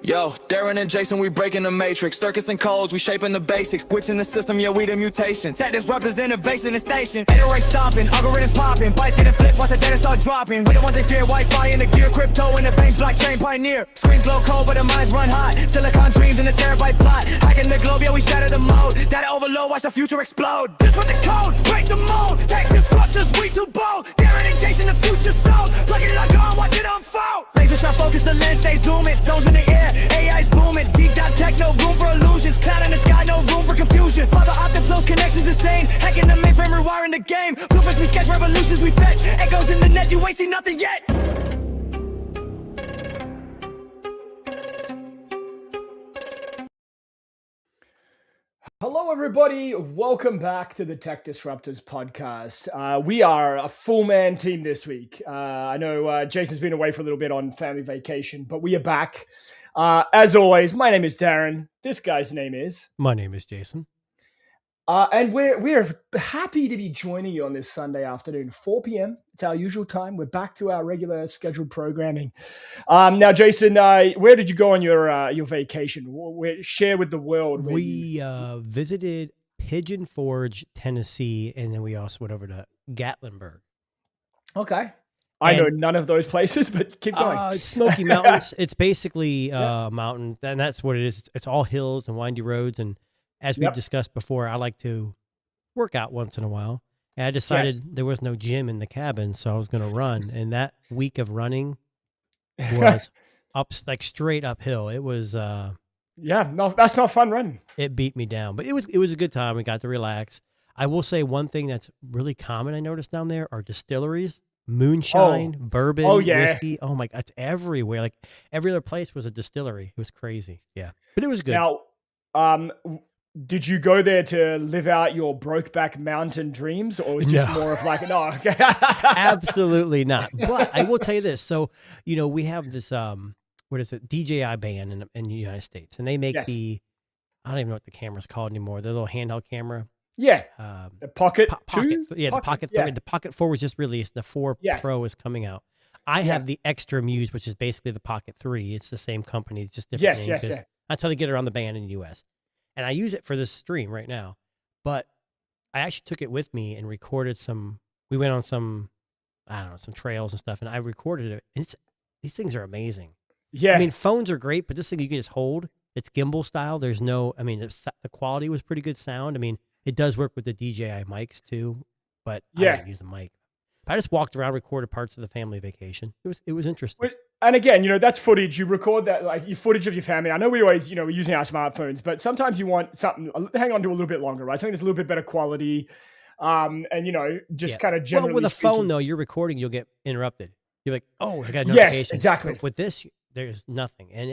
Yo, Darren and Jason, we breaking the matrix. Circuits and codes, we shaping the basics. Switching the system, yeah, we the mutation. Tech disruptors, innovation and station. Ain't stopping, algorithms popping. Bikes getting flipped, watch the data start dropping. We the ones they fear, Wi-Fi in the gear. Crypto in the veins, blockchain pioneer. Screens glow cold, but the minds run hot. Silicon dreams in the terabyte plot. Hacking the globe, yeah, we shatter the mode. Data overload, watch the future explode. Disrupt the code, break the mold. Tech disruptors, we too bold. Darren and Jason, the future sold. Plugging it like on, watch it unfold. Laser shot focus, the lens stay zooming. Zones in the air. AI's booming, deep dive tech, no room for illusions. Cloud in the sky, no room for confusion. Fiber optic flows, connections insane. Hacking the mainframe, rewiring the game. Blueprints we sketch, revolutions we fetch. Echoes in the net, you ain't seen nothing yet. Hello, everybody. Welcome back to the Tech Disruptors podcast. We are a full-man team this week. I know Jason's been away for a little bit on family vacation, but we are back. As always, my name is Darren. This guy's name is... My name is Jason. And we're happy to be joining you on this Sunday afternoon, 4 p.m. It's our usual time. We're back to our regular scheduled programming. Now, Jason, where did you go on your vacation? Share with the world. We visited Pigeon Forge, Tennessee, and then we also went over to Gatlinburg. Okay. I know none of those places, but keep going. It's Smoky Mountains. It's basically a mountain, and that's what it is. It's all hills and windy roads, and as we've discussed before, I like to work out once in a while. And I decided there was no gym in the cabin, so I was going to run. And that week of running was straight uphill. It was no, that's not fun running. It beat me down, but it was a good time. We got to relax. I will say one thing that's really common I noticed down there are distilleries. Moonshine, bourbon, whiskey. Oh my God, it's everywhere. Like every other place was a distillery. It was crazy. Yeah, but it was good. Now, did you go there to live out your Brokeback Mountain dreams, or was it just more of like, no? Absolutely not. But I will tell you this. So, we have this, what is it, DJI band in the United States, and they make I don't even know what the camera's called anymore. The little handheld camera. Yeah. The Pocket 2? Yeah, the Pocket 3. The Pocket 4 was just released. The 4 Pro is coming out. I have the Extra Muse, which is basically the Pocket 3. It's the same company. It's just different names. Yes. That's how they get it on the band in the U.S. And I use it for this stream right now. But I actually took it with me and recorded we went on some trails and stuff, and I recorded it. And these things are amazing. Yeah. I mean, phones are great, but this thing you can just hold. It's gimbal style. There's the quality was pretty good sound. I mean, it does work with the DJI mics too, but I didn't use the mic. I just walked around, recorded parts of the family vacation. It was interesting. And again, that's footage. You record that, like your footage of your family. I know we always, we're using our smartphones, but sometimes you want something, hang on to a little bit longer, right? Something that's a little bit better quality. And just kind of generally. Well, with a phone though, you're recording, you'll get interrupted. You're like, oh, I got a notification. Yes, exactly. But with this, there's nothing. And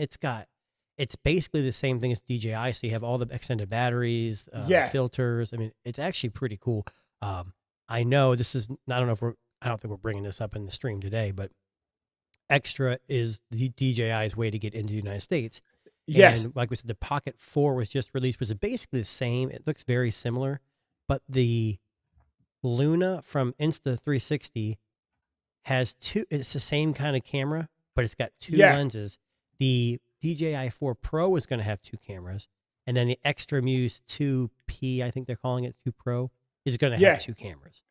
it's basically the same thing as DJI. So you have all the extended batteries, filters. I mean, it's actually pretty cool. I know this is, I don't think we're bringing this up in the stream today, but Extra is the DJI's way to get into the United States. Yes. And like we said, the Pocket 4 was just released, which is basically the same. It looks very similar, but the Luna from Insta360 has it's the same kind of camera, but it's got two lenses. The DJI 4 Pro is going to have two cameras, and then the Extra Muse 2P, I think they're calling it 2 Pro, is going to have two cameras.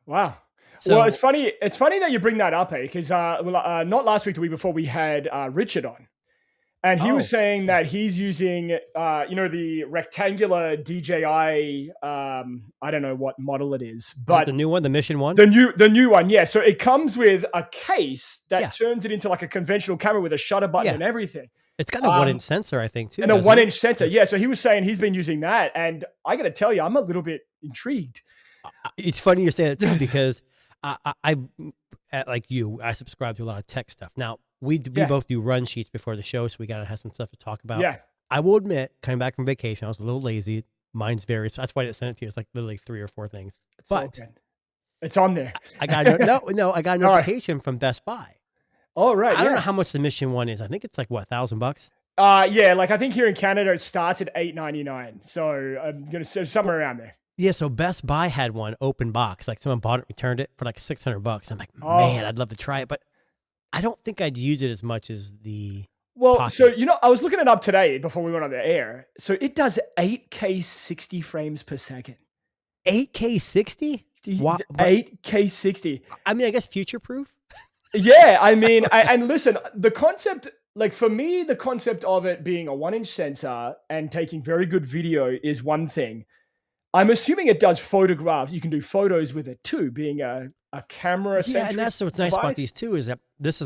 Wow. So, well, it's funny that you bring that up, because not last week, the week before, we had Richard on, and he was saying that he's using the rectangular DJI. I don't know what model it is, but the new one, the Mission one, the new one, yeah. So it comes with a case that turns it into like a conventional camera with a shutter button and everything. It's got a 1-inch sensor, I think, too. And a 1-inch sensor, yeah. So he was saying he's been using that, and I got to tell you, I'm a little bit intrigued. It's funny you say that too, because I like you, I subscribe to a lot of tech stuff. Now, we both do run sheets before the show, so we got to have some stuff to talk about. Yeah. I will admit, coming back from vacation, I was a little lazy. Mine's various. That's why I didn't send it to you. It's like literally 3 or 4 things. But it's on there. I got I got a notification from Best Buy. Oh, right. I don't know how much the Mission one is. I think it's like, what, $1,000? Like I think here in Canada, it starts at $8.99. So I'm going to say somewhere around there. Yeah, so Best Buy had one open box. Like someone bought it, returned it for like $600. I'm like, man, I'd love to try it, but I don't think I'd use it as much as the Well, pocket. so, I was looking it up today before we went on the air. So it does 8K 60 frames per second. 8K 60? 8K 60. I mean, I guess future-proof. Yeah, I mean, and listen, the concept, like for me, the concept of it being a 1-inch sensor and taking very good video is one thing. I'm assuming it does photographs. You can do photos with it too, being a camera. Yeah, and that's what's nice about these too is that this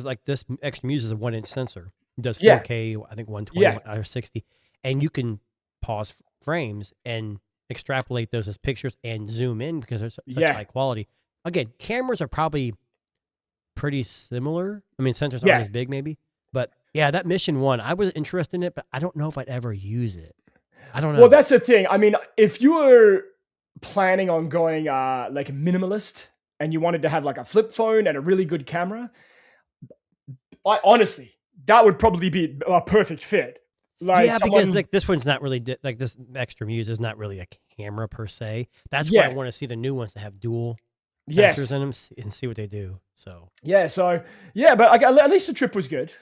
Extra Muse is a 1-inch sensor. It does 4K, I think 120 or 60, and you can pause frames and extrapolate those as pictures and zoom in because they're such high quality. Again, cameras are probably pretty similar. I mean, sensors aren't as big maybe, but yeah, that Mission 1, I was interested in it, but I don't know if I'd ever use it. I don't know. Well, that's the thing. I mean, if you were planning on going like a minimalist and you wanted to have like a flip phone and a really good camera, honestly, that would probably be a perfect fit. Like because like this one's not really like this Extra Muse is not really a camera per se. That's why I want to see the new ones that have dual sensors in them and see what they do. So but at least the trip was good.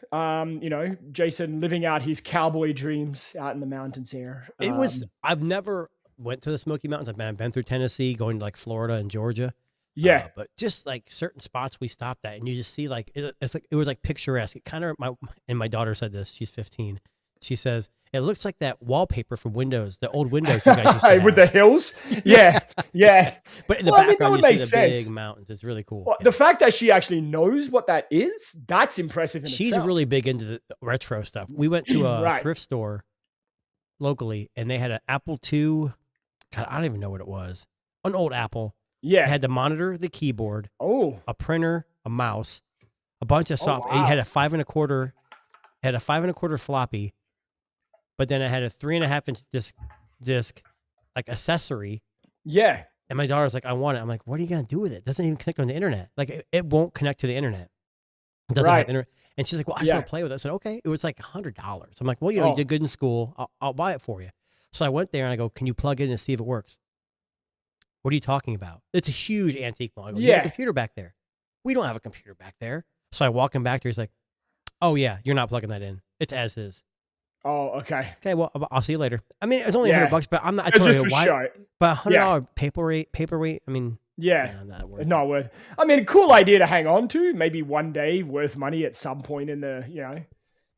Jason living out his cowboy dreams out in the mountains here. It was. I've never went to the Smoky Mountains. I've been through Tennessee, going to like Florida and Georgia. Yeah, but just like certain spots we stopped at, and you just see like it was like picturesque. It kind of my daughter said this. She's 15. She says it looks like that wallpaper from Windows, the old Windows you guys used to have. With the hills. Yeah. But in the background, you see the big mountains. It's really cool. Well, the fact that she actually knows what that is, that's impressive. She's really big into the retro stuff. We went to a thrift store locally, and they had an Apple II. God, I don't even know what it was. An old Apple. Yeah, it had the monitor, the keyboard, a printer, a mouse, a bunch of software. It had a 5 1/4 floppy, but then it had a 3.5-inch disc, like accessory. Yeah, and my daughter's like, "I want it." I'm like, "What are you gonna do with it? It doesn't even connect on the internet. Like, it won't connect to the internet. It doesn't have internet." And she's like, "Well, I just want to play with it." I said, "Okay." It was like $100. I'm like, "Well, you did good in school. I'll buy it for you." So I went there and I go, "Can you plug it in and see if it works?" What are you talking about? It's a huge antique mall. I go, "You have a computer back there." We don't have a computer back there. So I walk him back there. He's like, "Oh yeah, you're not plugging that in. It's as is." Oh, okay. Okay, well, I'll see you later. I mean, it's only $100, but I'm not. I told you why. But $100 paperweight. I mean, it's not worth. I mean, cool idea to hang on to. Maybe one day worth money at some point in the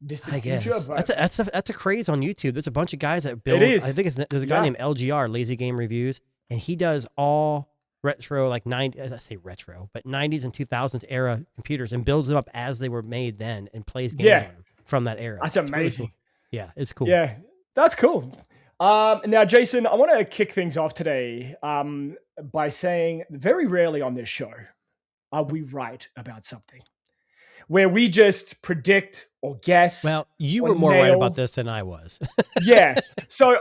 distant future. But that's a craze on YouTube. There's a bunch of guys that build. It is. I think there's a guy named LGR, Lazy Game Reviews, and he does all retro, like 90s, I say retro, but 90s and 2000s era computers and builds them up as they were made then and plays games on them from that era. That's amazing. Really cool. Yeah, it's cool. Yeah, that's cool. Now, Jason, I want to kick things off today by saying very rarely on this show are we right about something where we just predict or guess. Well, you were more right about this than I was. Yeah. So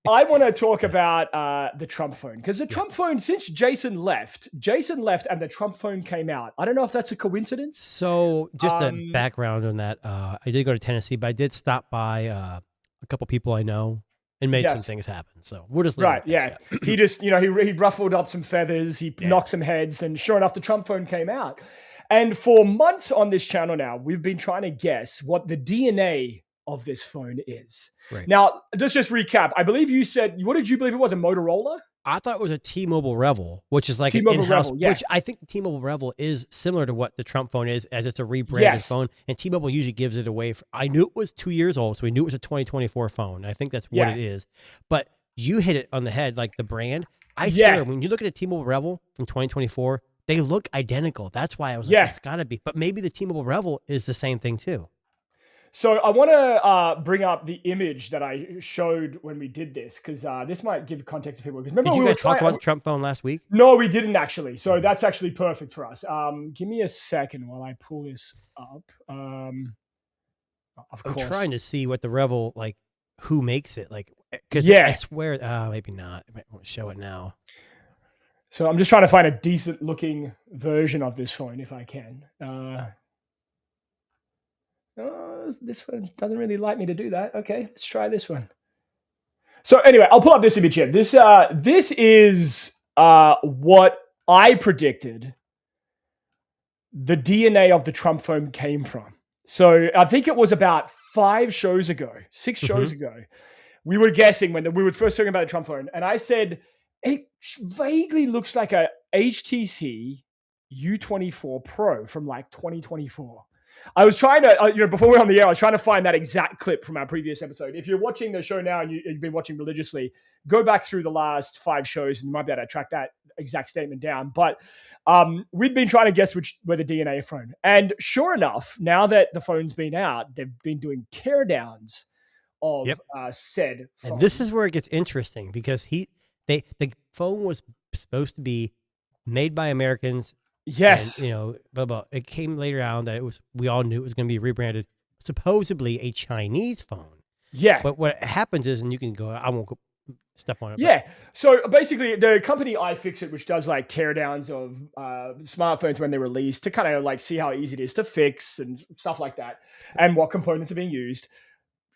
I want to talk about the Trump phone because the Trump phone, since Jason left and the Trump phone came out. I don't know if that's a coincidence. So just a background on that. I did go to Tennessee, but I did stop by a couple people I know and made some things happen. So we'll just leave it yeah. He just, he ruffled up some feathers, he knocked some heads, and sure enough, the Trump phone came out. And for months on this channel now, we've been trying to guess what the DNA of this phone is. Right. Now, let's just recap. I believe you said, what did you believe it was, a Motorola? I thought it was a T-Mobile Revel, which is like an in-house, which I think the T-Mobile Revel is similar to what the Trump phone is, as it's a rebranded phone. And T-Mobile usually gives it away. I knew it was 2 years old, so we knew it was a 2024 phone. I think that's what it is. But you hit it on the head, like the brand. I swear, when you look at a T-Mobile Revel from 2024, they look identical. That's why I was like, it's got to be. But maybe the T-Mobile Revel is the same thing too. So I want to bring up the image that I showed when we did this, because this might give context to people. Because remember, did you guys talk about the Trump phone last week? No, we didn't actually. So that's actually perfect for us. Give me a second while I pull this up. Of course. I'm trying to see what the Revel, like, who makes it, like, because I swear, maybe not. I won't show it now. So I'm just trying to find a decent looking version of this phone if I can. This one doesn't really like me to do that. Okay, let's try this one. So anyway, I'll pull up this image here. This is what I predicted the DNA of the Trump phone came from. So I think it was about 6 shows ago, we were guessing when we were first talking about the Trump phone, and I said it vaguely looks like a HTC U24 Pro from like 2024. I was trying to, before we were on the air, I was trying to find that exact clip from our previous episode. If you're watching the show now and you've been watching religiously, go back through the last 5 shows and you might be able to track that exact statement down. But we'd been trying to guess which were the DNA phone. And sure enough, now that the phone's been out, they've been doing teardowns of said phone. And this is where it gets interesting because the phone was supposed to be made by Americans. Yes. And, blah, blah. It came later on that we all knew it was going to be rebranded, supposedly a Chinese phone. Yeah. But what happens is, and you can go, I won't go step on it. Yeah. So basically the company iFixit, which does like teardowns of smartphones when they're released to kind of like see how easy it is to fix and stuff like that and what components are being used,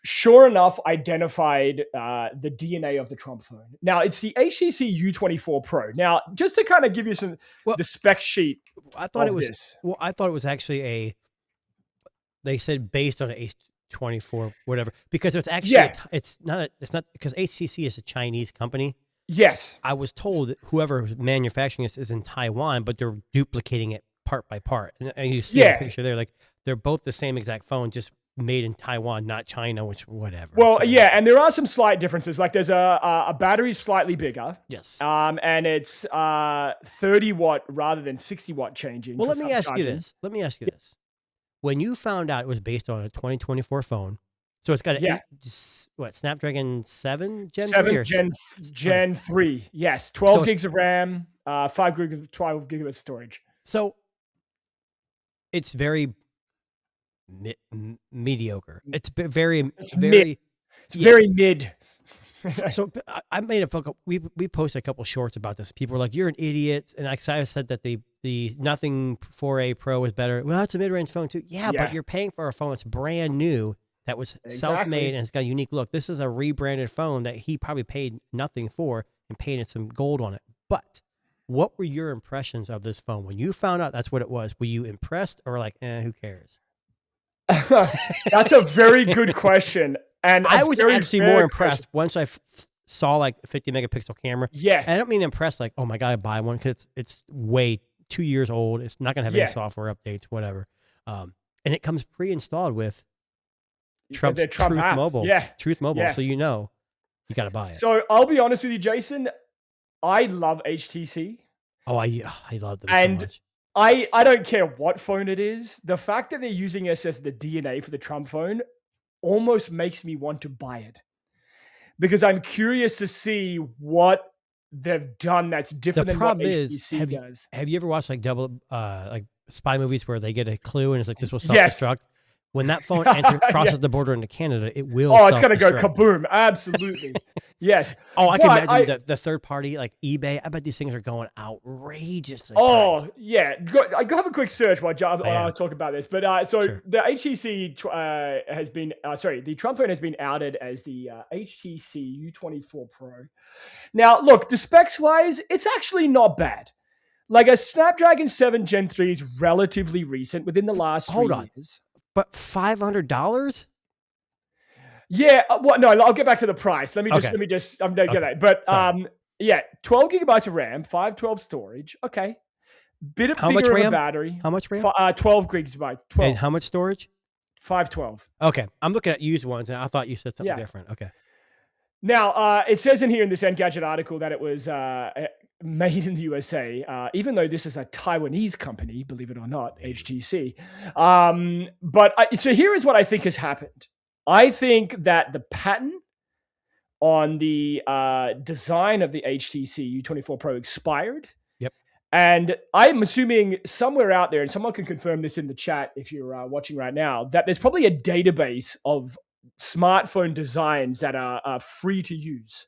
sure enough, identified the DNA of the Trump phone. Now, it's the HTC U24 Pro. Now, just to kind of give you the spec sheet. I thought it was actually they said based on an H24, whatever, because it's actually, it's not because HTC is a Chinese company. Yes. I was told that whoever manufacturing this is in Taiwan, but they're duplicating it part by part. And you see the picture there, like they're both the same exact phone, just made in Taiwan, not China, which whatever. Well, so, and there are some slight differences. Like there's a battery slightly bigger. Yes. And it's 30 watt rather than 60 watt changing. Well, let me ask you this. When you found out it was based on a 2024 phone, so it's got Snapdragon 7 Gen 3? Or Gen 3. Yes. 12 gigs of RAM, 5 gigs, 12 gigabits of storage. So it's very mediocre. It's very mid. So I made we posted a couple shorts about this. People were like, "You're an idiot," and I said that the Nothing 4A Pro is better. Well, it's a mid-range phone too. Yeah, but you're paying for a phone that's brand new, that was self-made, and it's got a unique look. This is a rebranded phone that he probably paid nothing for and painted some gold on it. But what were your impressions of this phone when you found out that's what it was? Were you impressed or like, who cares? That's a very good question. And I was actually more impressed once I saw like a 50 megapixel camera. Yeah. And I don't mean impressed like, oh my God, I buy one because it's way 2 years old. It's not going to have any software updates, whatever. And it comes pre-installed with Trump's Trump Truth apps. Mobile. Yeah. Truth Mobile. Yes. So you got to buy it. So I'll be honest with you, Jason. I love HTC. Oh, I love them and so much. I don't care what phone it is. The fact that they're using us as the DNA for the Trump phone almost makes me want to buy it because I'm curious to see what they've done that's different than what HTC does. Have you ever watched like like spy movies where they get a clue and it's like this will self-destruct? When that phone crosses the border into Canada, it will. Oh, it's going to go kaboom. Absolutely. Yes. Oh, I can imagine the third party, like eBay. I bet these things are going outrageously. Oh, yeah. Go have a quick search while I'll talk about this. But the HTC has been, the Trump phone has been outed as the HTC U24 Pro. Now, look, the specs wise, it's actually not bad. Like a Snapdragon 7 Gen 3 is relatively recent within the last 3 years. But $500? Yeah. No, I'll get back to the price. Let me just, I'm going to get that. But 12 gigabytes of RAM, 512 storage. Okay. Bit of bigger of a battery. How much RAM? 12 gigabytes. 12. And how much storage? 512. Okay. I'm looking at used ones and I thought you said something different. Okay. Now, it says in here in this Engadget article that it was made in the USA, even though this is a Taiwanese company, believe it or not, HTC. So here is what I think has happened. I think that the patent on the design of the HTC U24 Pro expired. Yep. And I'm assuming somewhere out there, and someone can confirm this in the chat if you're watching right now, that there's probably a database of smartphone designs that are free to use.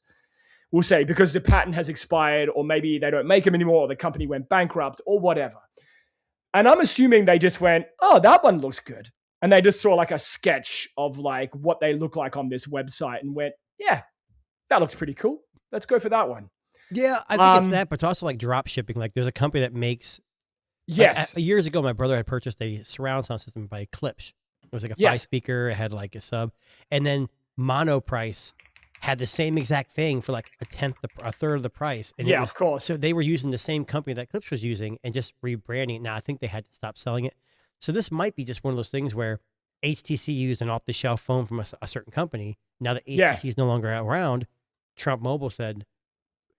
We'll say because the patent has expired, or maybe they don't make them anymore, or the company went bankrupt, or whatever. And I'm assuming they just went, oh, that one looks good. And they just saw like a sketch of like what they look like on this website and went, yeah, that looks pretty cool. Let's go for that one. Yeah, I think it's that, but it's also like drop shipping. Like there's a company that makes. Yes. Years ago, my brother had purchased a surround sound system by Klipsch. It was like a 5-speaker. It had like a sub. And then Monoprice had the same exact thing for like a third of the price. And of course. So they were using the same company that Clips was using and just rebranding it. Now, I think they had to stop selling it. So this might be just one of those things where HTC used an off-the-shelf phone from a certain company. Now that HTC is no longer around, Trump Mobile said,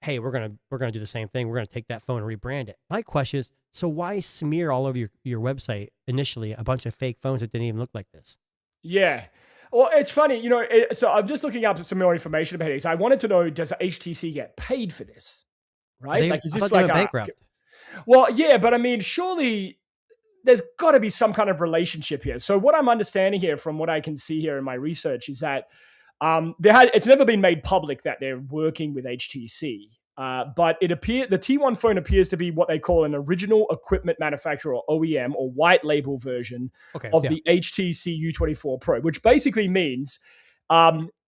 hey, we're gonna do the same thing. We're gonna take that phone and rebrand it. My question is, so why smear all over your website initially a bunch of fake phones that didn't even look like this? Yeah. Well, it's funny, so I'm just looking up some more information about it. So I wanted to know, does HTC get paid for this? Right? Like, is this like a bankrupt? Well, yeah, but I mean, surely there's got to be some kind of relationship here. So what I'm understanding here from what I can see here in my research is that it's never been made public that they're working with HTC. But the T1 phone appears to be what they call an original equipment manufacturer, or OEM, or white label version of the HTC U24 Pro, which basically means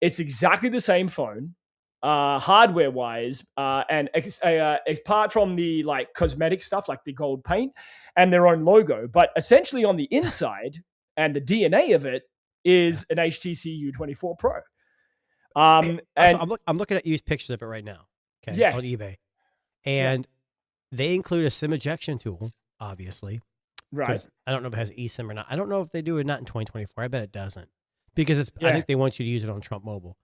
it's exactly the same phone, hardware wise, and apart from the like cosmetic stuff like the gold paint and their own logo, but essentially on the inside and the DNA of it is an HTC U24 Pro. And I'm looking at used pictures of it right now. Okay, on eBay, and they include a SIM ejection tool, obviously. Right. So I don't know if it has eSIM or not. I don't know if they do it not in 2024. I bet it doesn't, because I think they want you to use it on Trump Mobile,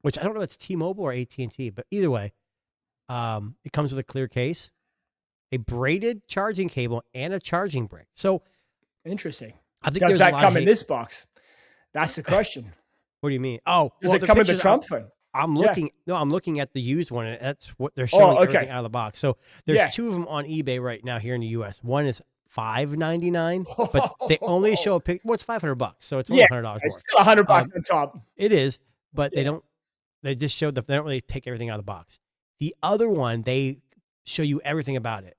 which I don't know if it's T-Mobile or AT&T, but either way, it comes with a clear case, a braided charging cable, and a charging brick. So interesting. I think does that come in this box? That's the question. What do you mean? Oh, does it come in the Trump phone? I'm looking at the used one, and that's what they're showing everything out of the box. So there's two of them on eBay right now here in the US. One is $599, but they only show a pic. Well, it's $500, so it's only $100 more. It's still $100 on top. It is, but they don't. They just show they don't really take everything out of the box. The other one, they show you everything about it,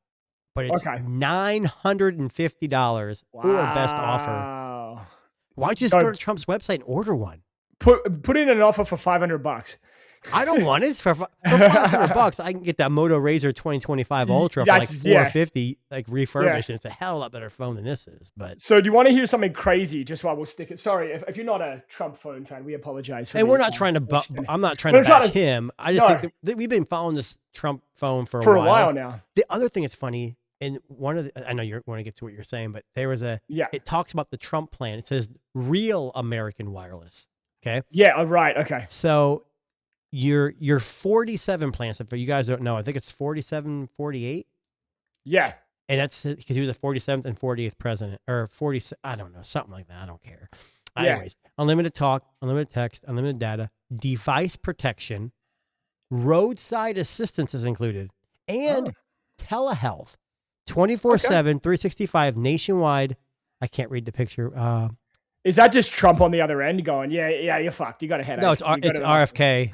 but it's $950 or best offer. Why don't you just go to Trump's website and order one? Put in an offer for $500. I don't want it for $500. I can get that Moto Razr 2025 Ultra for like $450, like refurbished, and it's a hell of a lot better phone than this is. But so, do you want to hear something crazy? Just while we'll stick it. Sorry, if you're not a Trump phone fan, we apologize. And we're not trying to. I'm not trying to bash him. I just think that we've been following this Trump phone for a while now. The other thing that's funny, and I know you want to get to what you're saying, but there was it talks about the Trump plan. It says real American wireless. Okay. Yeah. Right. Okay. So your 47 plan. So for you guys don't know, I think it's 47, 48. Yeah. And that's because he was the 47th and 48th president, or 40. I don't know, something like that. I don't care. Anyways, unlimited talk, unlimited text, unlimited data, device protection, roadside assistance is included, and telehealth, 24/7, 365 nationwide. I can't read the picture. Is that just Trump on the other end going, yeah, you're fucked. You got a headache. No, it's RFK.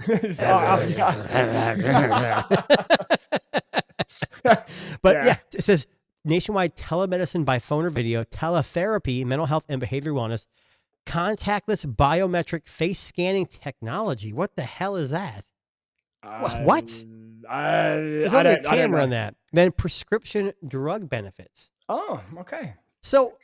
But it says nationwide telemedicine by phone or video, teletherapy, mental health and behavioral wellness, contactless biometric face scanning technology. What the hell is that? What? There's only a camera on that. Then prescription drug benefits. Oh, okay. So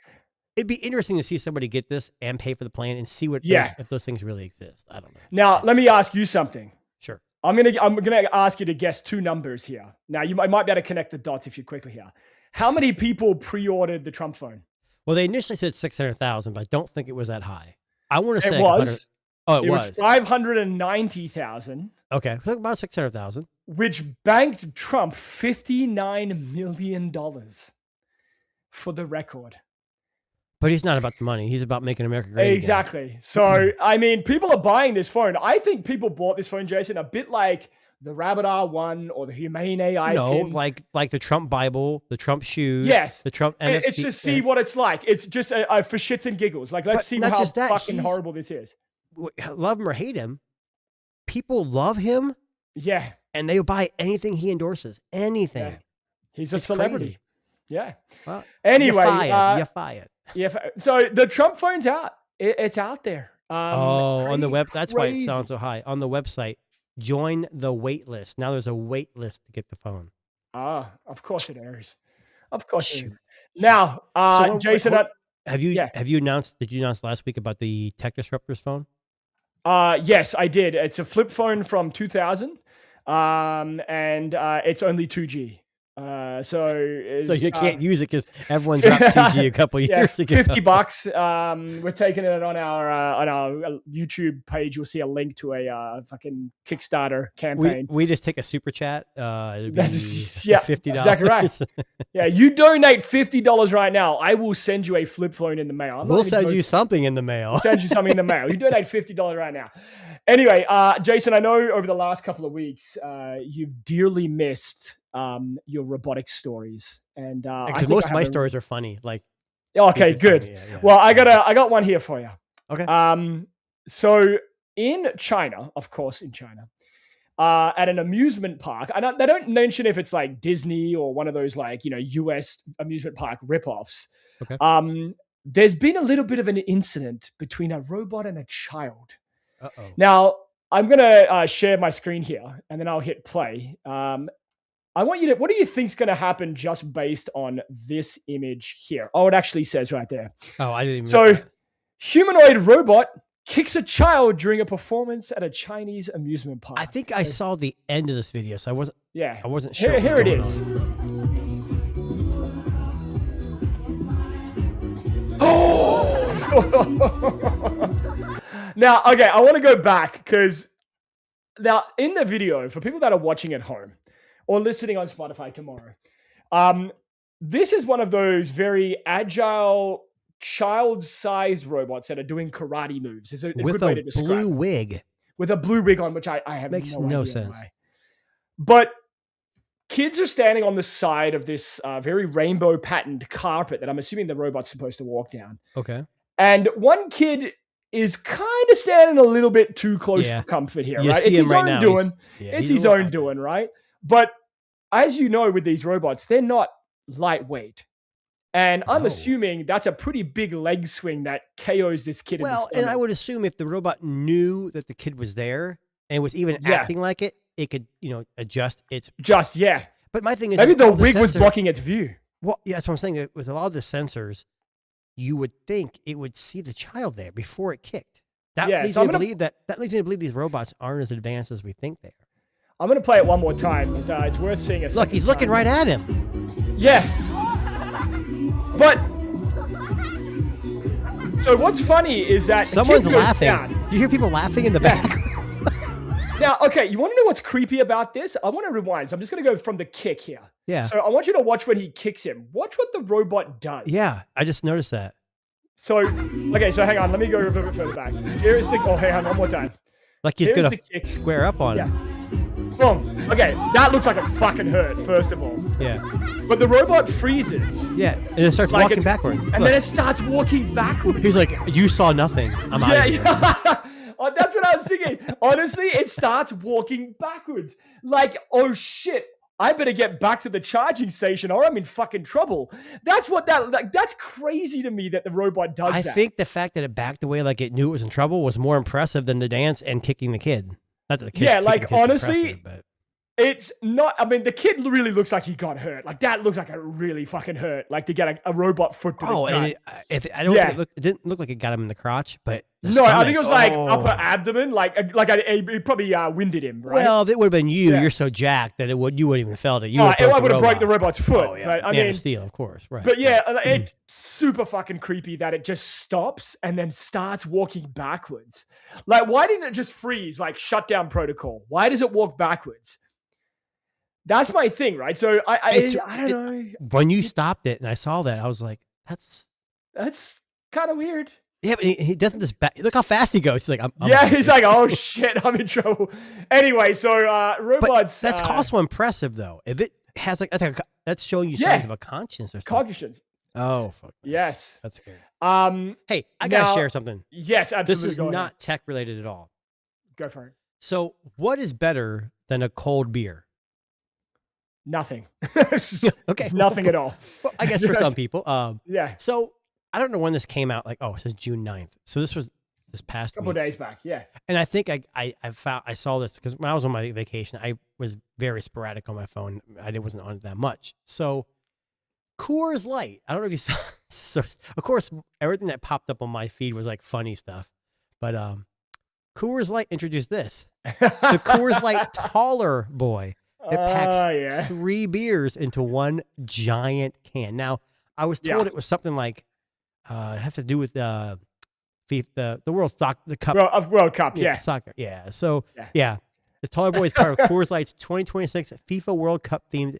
it'd be interesting to see somebody get this and pay for the plan and see if those things really exist. I don't know. Now, let me ask you something. Sure. I'm gonna ask you to guess two numbers here. Now, you might be able to connect the dots if you're quickly here. How many people pre-ordered the Trump phone? Well, they initially said 600,000, but I don't think it was that high. I want to say it was. It was 590,000. Okay, about 600,000. Which banked Trump $59 million for the record. But he's not about the money. He's about making America great Exactly. Again. So, I mean, people are buying this phone. I think people bought this phone, Jason, a bit like the Rabbit R1 or the Humane AI pin. like the Trump Bible, the Trump shoes. Yes. The Trump NFT. It's to see what it's like. It's just for shits and giggles. Like, let's see how fucking horrible this is. Love him or hate him, people love him. Yeah. And they buy anything he endorses. Anything. Yeah. He's a celebrity. Crazy. Yeah. Well, anyway. You fired. Yeah. So the Trump phone's out. It's out there. On the web. That's why it sounds so high. On the website, join the wait list. Now there's a wait list to get the phone. Of course it is. Of course it is. Now, Jason, have you announced? Did you announce last week about the Tech Disruptors phone? Yes, I did. It's a flip phone from 2000, and it's only 2G. So you can't use it because everyone dropped 2G a couple years ago. $50. We're taking it on our YouTube page. You'll see a link to a fucking Kickstarter campaign. We just take a super chat. $50. Exactly right. Yeah, you donate $50 right now. I will send you a flip phone in the mail. We'll send you something in the mail. We'll send you something in the mail. You donate $50 right now. Anyway, Jason, I know over the last couple of weeks, you've dearly missed your robotic stories, and because most of my stories are funny. Like, okay, good. Funny, yeah. Well, I got one here for you. Okay. So in China, of course, at an amusement park, they don't mention if it's like Disney or one of those like US amusement park ripoffs. Okay. There's been a little bit of an incident between a robot and a child. Uh-oh. Now I'm gonna share my screen here, and then I'll hit play. I want you to, what do you think's going to happen just based on this image here? Oh, it actually says right there. Oh, I didn't even So, know that. humanoid robot kicks a child during a performance at a Chinese amusement park. I think I saw the end of this video, so I wasn't sure. Here it is. Now, okay, I want to go back because now in the video, for people that are watching at home, or listening on Spotify tomorrow. This is one of those very agile, child-sized robots that are doing karate moves. Is a with good way to describe blue wig. With a blue wig on, which I have Makes no no idea sense. why. But kids are standing on the side of this very rainbow-patterned carpet that I'm assuming the robot's supposed to walk down. Okay. And one kid is kind of standing a little bit too close for comfort here, right? It's his own doing. It's his own doing, right? But as you know, with these robots, they're not lightweight. And I'm assuming that's a pretty big leg swing that KOs this kid in the stomach. Well, and I would assume if the robot knew that the kid was there and was even acting like it, it could, adjust its... But my thing is... maybe the wig was blocking its view. Well, yeah, that's what I'm saying. With a lot of the sensors, you would think it would see the child there before it kicked. That leads me to believe these robots aren't as advanced as we think they are. I'm going to play it one more time because it's worth seeing a second Look, he's looking right at him. Yeah. But, so what's funny is that someone's laughing. Do you hear people laughing in the back? Now, okay, you want to know what's creepy about this? I want to rewind. So I'm just going to go from the kick here. Yeah. So I want you to watch when he kicks him. Watch what the robot does. Yeah, I just noticed that. So, okay, so hang on. Let me go a little bit further back. Here is the... Oh, hang on, one more time. Like he's going to square up on him. Boom. Okay, that looks like it fucking hurt, first of all. Yeah. But the robot freezes. Yeah, and it starts walking backwards. And then it starts walking backwards. He's like, you saw nothing. I'm out of here. Oh, that's what I was thinking. Honestly, it starts walking backwards. Like, oh shit, I better get back to the charging station or I'm in fucking trouble. That's what that's crazy to me that the robot does that. I think the fact that it backed away like it knew it was in trouble was more impressive than the dance and kicking the kid. Not that the kid. Like honestly, it's not. I mean, the kid really looks like he got hurt. Like that looks like it really fucking hurt. Like to get a robot foot to the gut. And it didn't look like it got him in the crotch, but I think it was like upper abdomen. Like it probably winded him. Right? Well, if it would have been you. You're so jacked that you wouldn't even have felt it. You would have broke the robot's foot. But, I mean, steel, of course. Right. But it's super fucking creepy that it just stops and then starts walking backwards. Like, why didn't it just freeze? Like shutdown protocol. Why does it walk backwards? That's my thing, right? So I don't know. When you stopped it and I saw that, I was like, that's kind of weird. Yeah, but he doesn't just look how fast he goes. He's like, he's like, oh shit, I'm in trouble. Anyway, so robots. But that's also impressive though. If it has that's showing you signs of a conscience or something. Cognitions. Oh fuck. Yes. That's scary. Hey, I gotta share something. Yes, absolutely. This is not tech related at all. Go for it. So, what is better than a cold beer? Nothing. Okay. Nothing at all. Well, I guess for some people. Yeah. So I don't know when this came out. Like, it says June 9th. So this was this past couple of days back. Yeah. And I think I saw this because when I was on my vacation, I was very sporadic on my phone. I wasn't on it that much. So Coors Light. I don't know if you saw. So, of course, everything that popped up on my feed was like funny stuff. But Coors Light introduced this. The Coors Light Taller Boy. It packs 3 beers into one giant can. Now, I was told it was something like it has to do with the World Cup. World Cup, soccer. Yeah. So the Taller Boy is part of Coors Light's 2026 FIFA World Cup themed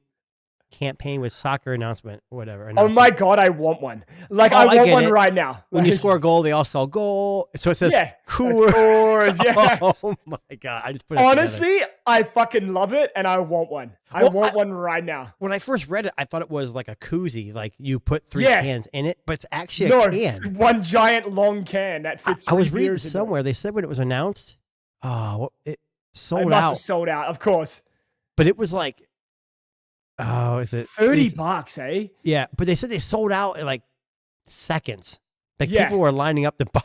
campaign with soccer announcement, whatever. Oh my God, I want one. Like, I want one right now. When you score a goal, they all spell goal. So it says Coors. Yeah. Oh my God. I just put it Honestly, together. I fucking love it and I want one. I want one right now. When I first read it, I thought it was like a koozie. Like you put 3 cans in it, but it's actually a can. It's one giant long can that fits. I was reading somewhere. They said when it was announced, it sold out. It must have sold out, of course. But it was like, is it $30, eh? Yeah, but they said they sold out in like seconds. Like people were lining up to buy.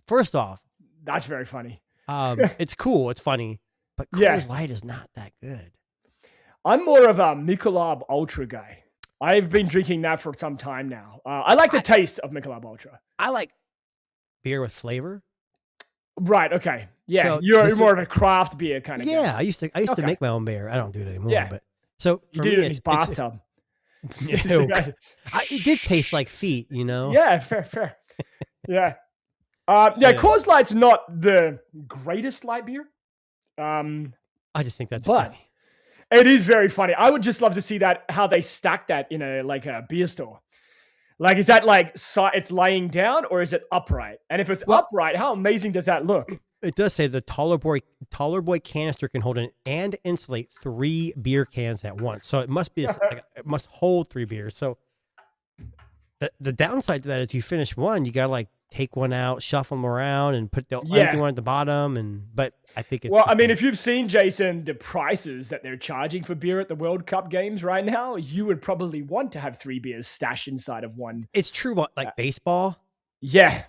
First off, that's very funny. It's cool, it's funny, but Coors Light is not that good. I'm more of a Michelob Ultra guy. I've been drinking that for some time now. I like the taste of Michelob Ultra. I like beer with flavor. Right. Okay. Yeah, so you're more of a craft beer kind of guy. Yeah, I used to make my own beer. I don't do it anymore. But so you did it in his bathtub. It did taste like feet, you know. Yeah, fair. Yeah. Coors Light's not the greatest light beer. I just think that's funny. It is very funny. I would just love to see how they stack that in a beer store. Like, is that like it's laying down or is it upright? And if it's upright, how amazing does that look? It does say the Taller Boy canister can hold and insulate 3 beer cans at once. So it must be it must hold 3 beers. So the downside to that is you finish one, you gotta like take one out, shuffle them around, and put the empty one at the bottom. But I think it's if you've seen, Jason, the prices that they're charging for beer at the World Cup games right now, you would probably want to have 3 beers stashed inside of one. It's true, but like baseball. Yeah,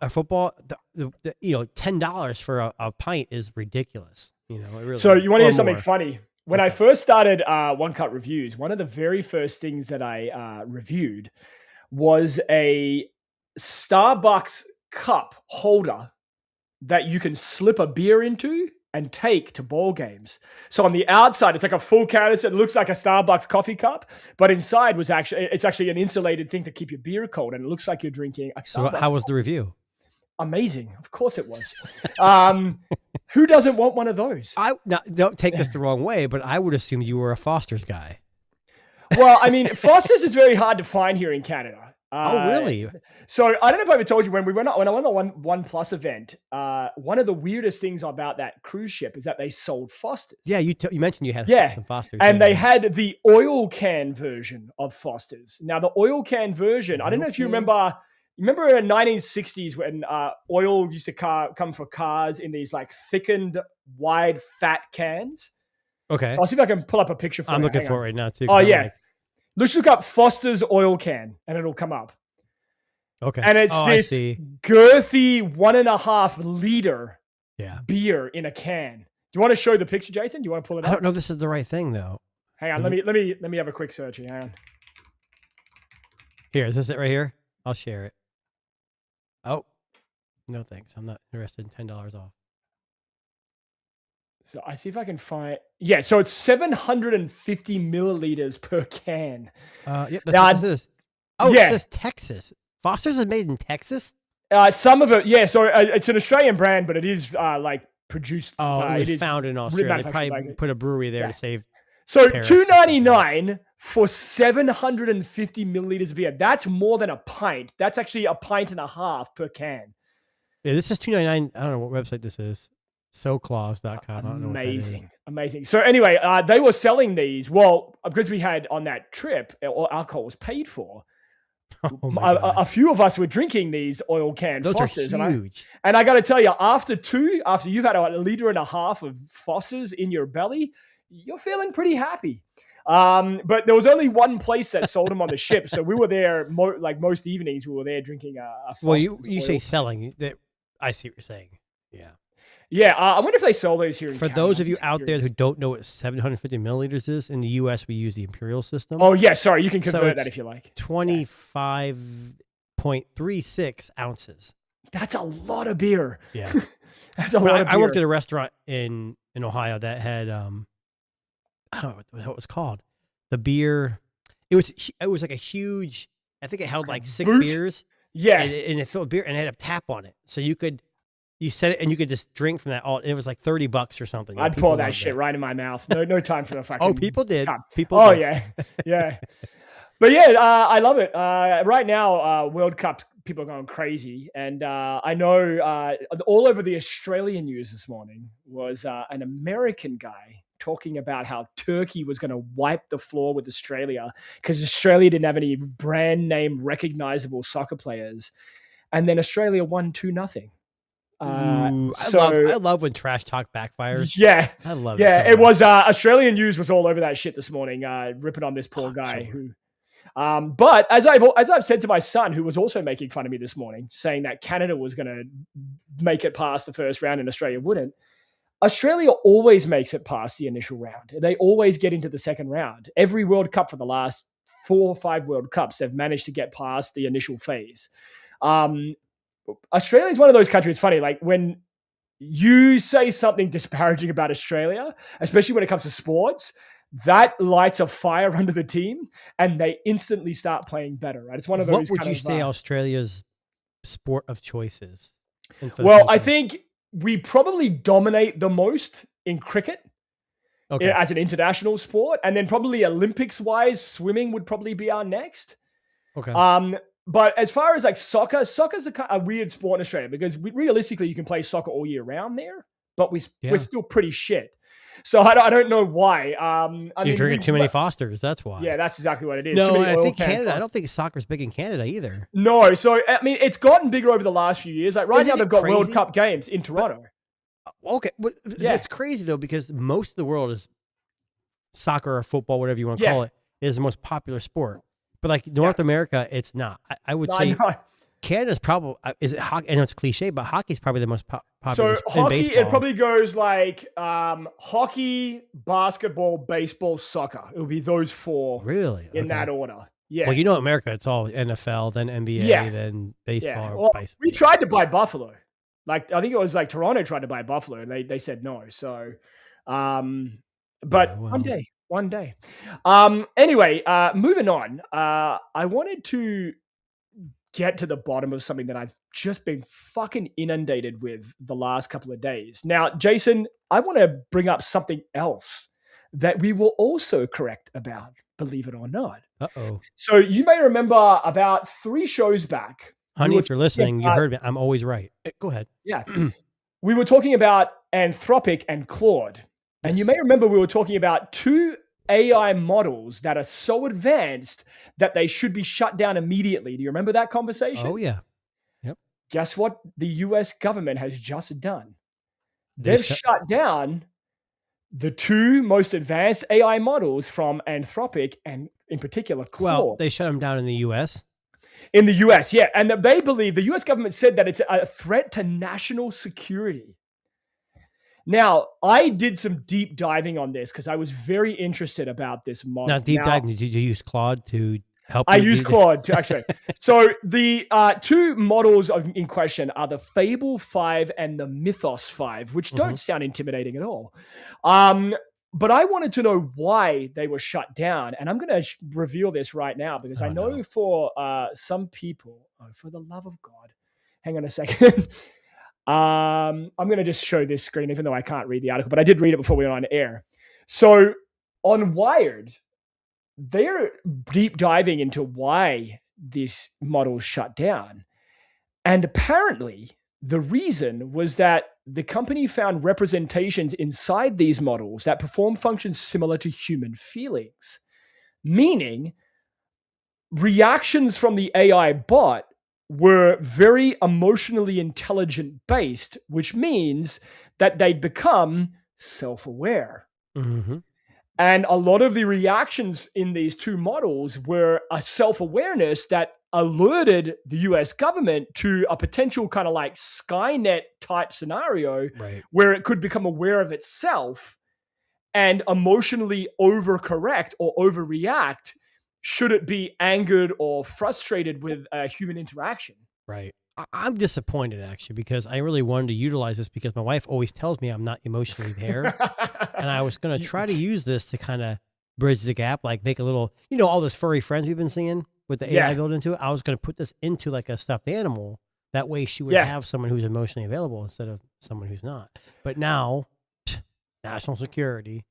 football. The $10 for a pint is ridiculous. You know, it really. So you want to hear something funny? When I first started One Cut Reviews, one of the very first things that I reviewed was a Starbucks cup holder that you can slip a beer into and take to ball games. So on the outside, it's like a full canister. It looks like a Starbucks coffee cup, but inside it's actually an insulated thing to keep your beer cold, and it looks like you're drinking a Starbucks. So how was the review? Amazing. Of course it was. Who doesn't want one of those? Don't take this the wrong way, but I would assume you were a Foster's guy. Well, I mean, Foster's is very hard to find here in Canada. Oh, really? So I don't know if I ever told you when I went on the One Plus event, one of the weirdest things about that cruise ship is that they sold Fosters. Yeah, you mentioned you had some Fosters. And they had the oil can version of Fosters. Now, the oil can version, I don't know if you remember in the 1960s when oil used to come for cars in these like thickened, wide, fat cans. Okay. So I'll see if I can pull up a picture for you. I'm looking for it right now, too. Oh, yeah. Let's look up Foster's oil can and it'll come up. Okay. And it's this girthy 1.5 liter beer in a can. Do you want to show the picture, Jason? Do you want to pull it up? I don't know if this is the right thing though. Hang on, let me have a quick search here. Hang on. Here, is this it right here? I'll share it. Oh, no thanks. I'm not interested in $10 off. So I see if I can find. Yeah, so it's 750 milliliters per can. Yep, that's what this is. Oh, it says Texas. Foster's is made in Texas? Some of it, yeah. So it's an Australian brand, but it is like produced. It was found in Australia. They probably put a brewery there to save. So $2.99 for 750 milliliters of beer. That's more than a pint. That's actually a pint and a half per can. Yeah, this is $2.99. I don't know what website this is. SoClaws.com. Amazing. So anyway, they were selling these. Well, because we had on that trip, all alcohol was paid for. A few of us were drinking these oil can Fosters. Those are huge. And I got to tell you, after you've had 1.5 liters of Fosters in your belly, you're feeling pretty happy. But there was only one place that sold them on the ship. So we were there, most evenings, we were there drinking a Foster's. Well, you say selling. I see what you're saying. Yeah. Yeah, I wonder if they sell those here in For Canada. those of you out there who don't know what 750 milliliters is, in the U.S. we use the imperial system. Oh, yeah, sorry. You can convert that if you like. 25.36 ounces. That's a lot of beer. Yeah. That's a lot of beer. I worked at a restaurant in Ohio that had, I don't know what it was called. The beer, it was like a huge, I think it held like 6 beers. Yeah. And it filled beer and it had a tap on it. So you set it and you could just drink from that. And it was like $30 or something. I'd pour that shit right in my mouth. No time for the fucking. Oh, people did. Cup. People did. Yeah. Yeah. But yeah, I love it. Right now, World Cup, people are going crazy. And I know all over the Australian news this morning was an American guy talking about how Turkey was going to wipe the floor with Australia because Australia didn't have any brand name recognizable soccer players. And then Australia won 2-0. I love when trash talk backfires. Yeah. I love it. Yeah, it was Australian news was all over that shit this morning, ripping on this poor guy who but as I've said to my son, who was also making fun of me this morning, saying that Canada was going to make it past the first round and Australia wouldn't. Australia always makes it past the initial round. They always get into the second round. Every World Cup for the last 4 or 5 World Cups, they've managed to get past the initial phase. Australia is one of those countries. It's funny, like when you say something disparaging about Australia, especially when it comes to sports, that lights a fire under the team and they instantly start playing better, right? It's one of those. What would you say Australia's sport of choice is? Well, I think we probably dominate the most in cricket as an international sport. And then probably Olympics wise, swimming would probably be our next. Okay. But as far as like soccer's a weird sport in Australia because realistically you can play soccer all year round there, but we're still pretty shit. So I don't know why. You're drinking too many Fosters. That's why. Yeah, that's exactly what it is. No, I think Canada. Fosters. I don't think soccer's big in Canada either. No, so I mean, it's gotten bigger over the last few years. Like right now, they've got World Cup games in Toronto. It's crazy though because most of the world is soccer or football, whatever you want to call it, is the most popular sport. But like North America, it's not. I would say Canada's probably is it hockey? I know it's a cliche, but hockey's probably the most popular. So hockey, it probably goes like hockey, basketball, baseball, soccer. It would be those 4 really in that order. Yeah. Well, in America, it's all NFL, then NBA, then baseball. Yeah. Well, we tried to buy Buffalo. Like I think it was like Toronto tried to buy Buffalo, and they said no. So, but one day. Anyway, moving on. I wanted to get to the bottom of something that I've just been fucking inundated with the last couple of days. Now, Jason, I want to bring up something else that we were also correct about, believe it or not. Uh-oh. So you may remember about 3 shows back. Honey, if you're listening, you heard me. I'm always right. Go ahead. Yeah. We were talking about Anthropic and Claude. Yes. And you may remember we were talking about 2 AI models that are so advanced that they should be shut down immediately. Do you remember that conversation? Oh, yeah. Yep. Guess what the US government has just done? They've shut down the 2 most advanced AI models from Anthropic and in particular Claude. Well, they shut them down in the US. In the US, yeah. And they believe, the US government said that it's a threat to national security. Now, I did some deep diving on this because I was very interested about this model. Now, diving, did you use Claude to help? I used Claude to actually. So the 2 models in question are the Fable 5 and the Mythos 5, which don't sound intimidating at all. But I wanted to know why they were shut down. And I'm going to reveal this right now because I know for some people, for the love of God, hang on a second. I'm going to just show this screen, even though I can't read the article, but I did read it before we went on air. So on Wired, they're deep diving into why this model shut down. And apparently the reason was that the company found representations inside these models that perform functions similar to human feelings, meaning reactions from the AI bot were very emotionally intelligent based, which means that they'd become self-aware. Mm-hmm. And a lot of the reactions in these 2 models were a self-awareness that alerted the US government to a potential kind of like Skynet type scenario where it could become aware of itself and emotionally overcorrect or overreact should it be angered or frustrated with a human interaction. Right. I'm disappointed, actually, because I really wanted to utilize this because my wife always tells me I'm not emotionally there. And I was going to try to use this to kind of bridge the gap, like make a little, all those furry friends we've been seeing with the AI built into it. I was going to put this into like a stuffed animal. That way she would have someone who's emotionally available instead of someone who's not. But now, national security.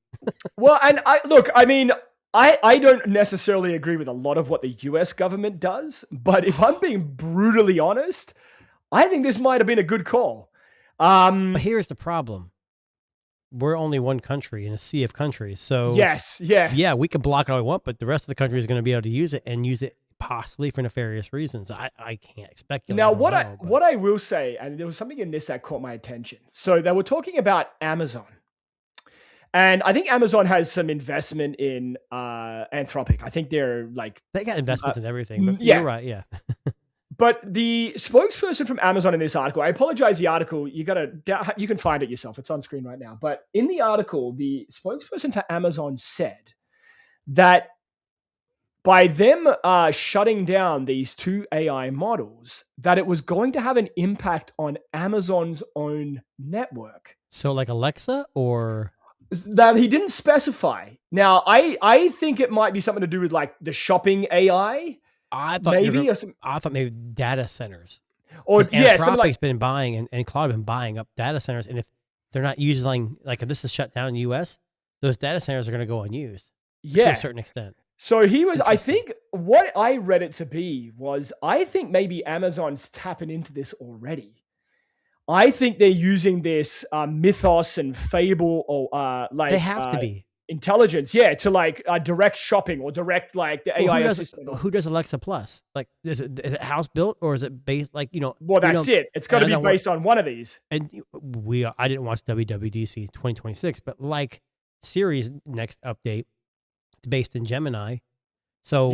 Well, and I don't necessarily agree with a lot of what the US government does, but if I'm being brutally honest, I think this might have been a good call. But here's the problem. We're only one country in a sea of countries. So yeah, we can block it all we want, but the rest of the country is going to be able to use it and use it possibly for nefarious reasons. I can't speculate. Now, what I will say, and there was something in this that caught my attention. So they were talking about Amazon. And I think Amazon has some investment in Anthropic. I think they got investments in everything. But you're right, yeah. But the spokesperson from Amazon in this article, I apologize, the article, you can find it yourself. It's on screen right now. But in the article, the spokesperson for Amazon said that by them shutting down these two AI models, that it was going to have an impact on Amazon's own network. So like Alexa or... That he didn't specify. Now, I think it might be something to do with like the shopping AI. I thought maybe data centers. Or Anthropic's been buying and Claude have been buying up data centers, and if they're not using, like if this is shut down in the US, those data centers are going to go unused. To a certain extent. So I think what I read it to be was, I think maybe Amazon's tapping into this already. I think they're using this mythos and fable or they have to be intelligence, to like direct shopping or direct like the AI assistant. Who does Alexa Plus? Like, is it house built or is it based like Well, that's it. It's got to be based on one of these. And I didn't watch WWDC 2026, but like Siri's next update, it's based in Gemini. So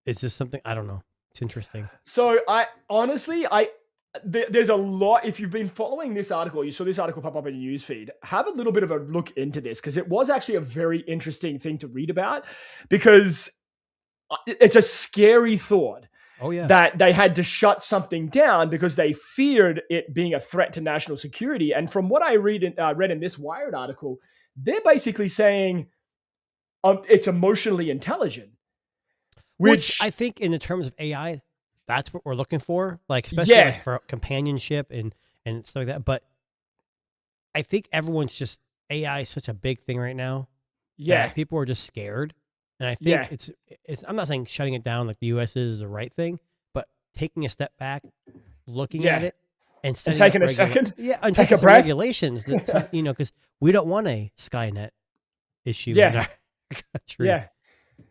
it's just something I don't know. It's interesting. So there's a lot. If you've been following this article, you saw this article pop up in your newsfeed, have a little bit of a look into this, because it was actually a very interesting thing to read about, because it's a scary thought. Oh, yeah. That they had to shut something down because they feared it being a threat to national security. And from what I read in this Wired article, they're basically saying it's emotionally intelligent. Which I think in the terms of AI, that's what we're looking for, like especially like for companionship and stuff like that. But I think everyone's just AI is such a big thing right now. Yeah, people are just scared, and I think it's. I'm not saying shutting it down like the U.S. is the right thing, but taking a step back, looking at it, and taking a second, and taking some regulations, because we don't want a Skynet issue in our country. Yeah.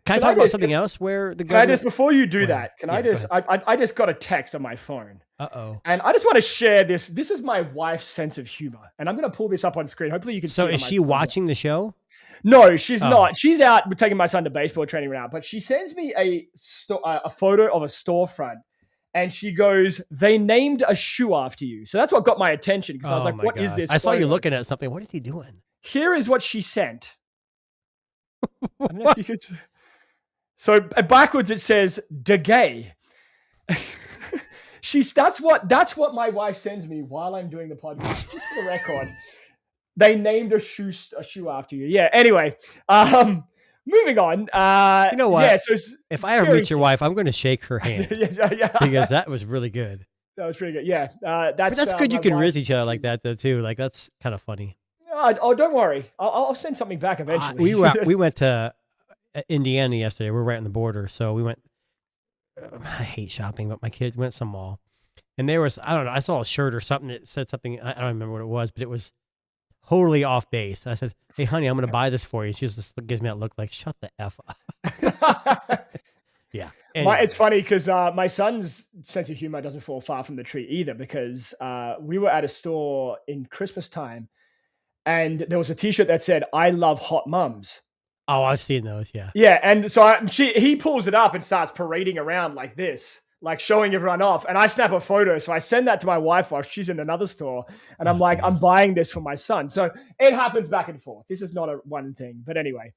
Can I talk about something else where the government... Can I just, before you do that, I just got a text on my phone. Uh-oh. And I just want to share this. This is my wife's sense of humor. And I'm going to pull this up on screen. Hopefully you can see it. So is she watching the show? No, she's not. She's out taking my son to baseball training right now. But she sends me a photo of a storefront. And she goes, "They named a shoe after you." So that's what got my attention, because I was like, "What is this?" I saw you looking at something. What is he doing? Here is what she sent. I don't know if you could... So backwards it says "de gay." That's what my wife sends me while I'm doing the podcast. Just for the record, they named a shoe after you. Yeah. Anyway, moving on. You know what? Yeah. So if I ever meet your wife, I'm going to shake her hand. Because that was really good. That was pretty good. Yeah. That's good. You can riz each other like that though too. Like that's kind of funny. Oh, don't worry. I'll send something back eventually. We went to Indiana yesterday. We're right on the border, so we went. I hate shopping, but my kids went to some mall, and there was, I don't know, I saw a shirt or something that said something, I don't remember what it was, but it was totally off base. I said, "Hey, honey, I'm going to buy this for you." She just gives me that look like, "Shut the F up." Yeah. Anyway. It's funny because my son's sense of humor doesn't fall far from the tree either, because we were at a store in Christmas time, and there was a t-shirt that said, "I love hot mums." Oh, I've seen those. Yeah. Yeah. And so he pulls it up and starts parading around like this, like showing everyone off. And I snap a photo. So I send that to my wife while she's in another store. And I'm like, I'm buying this for my son. So it happens back and forth. This is not a one thing. But anyway.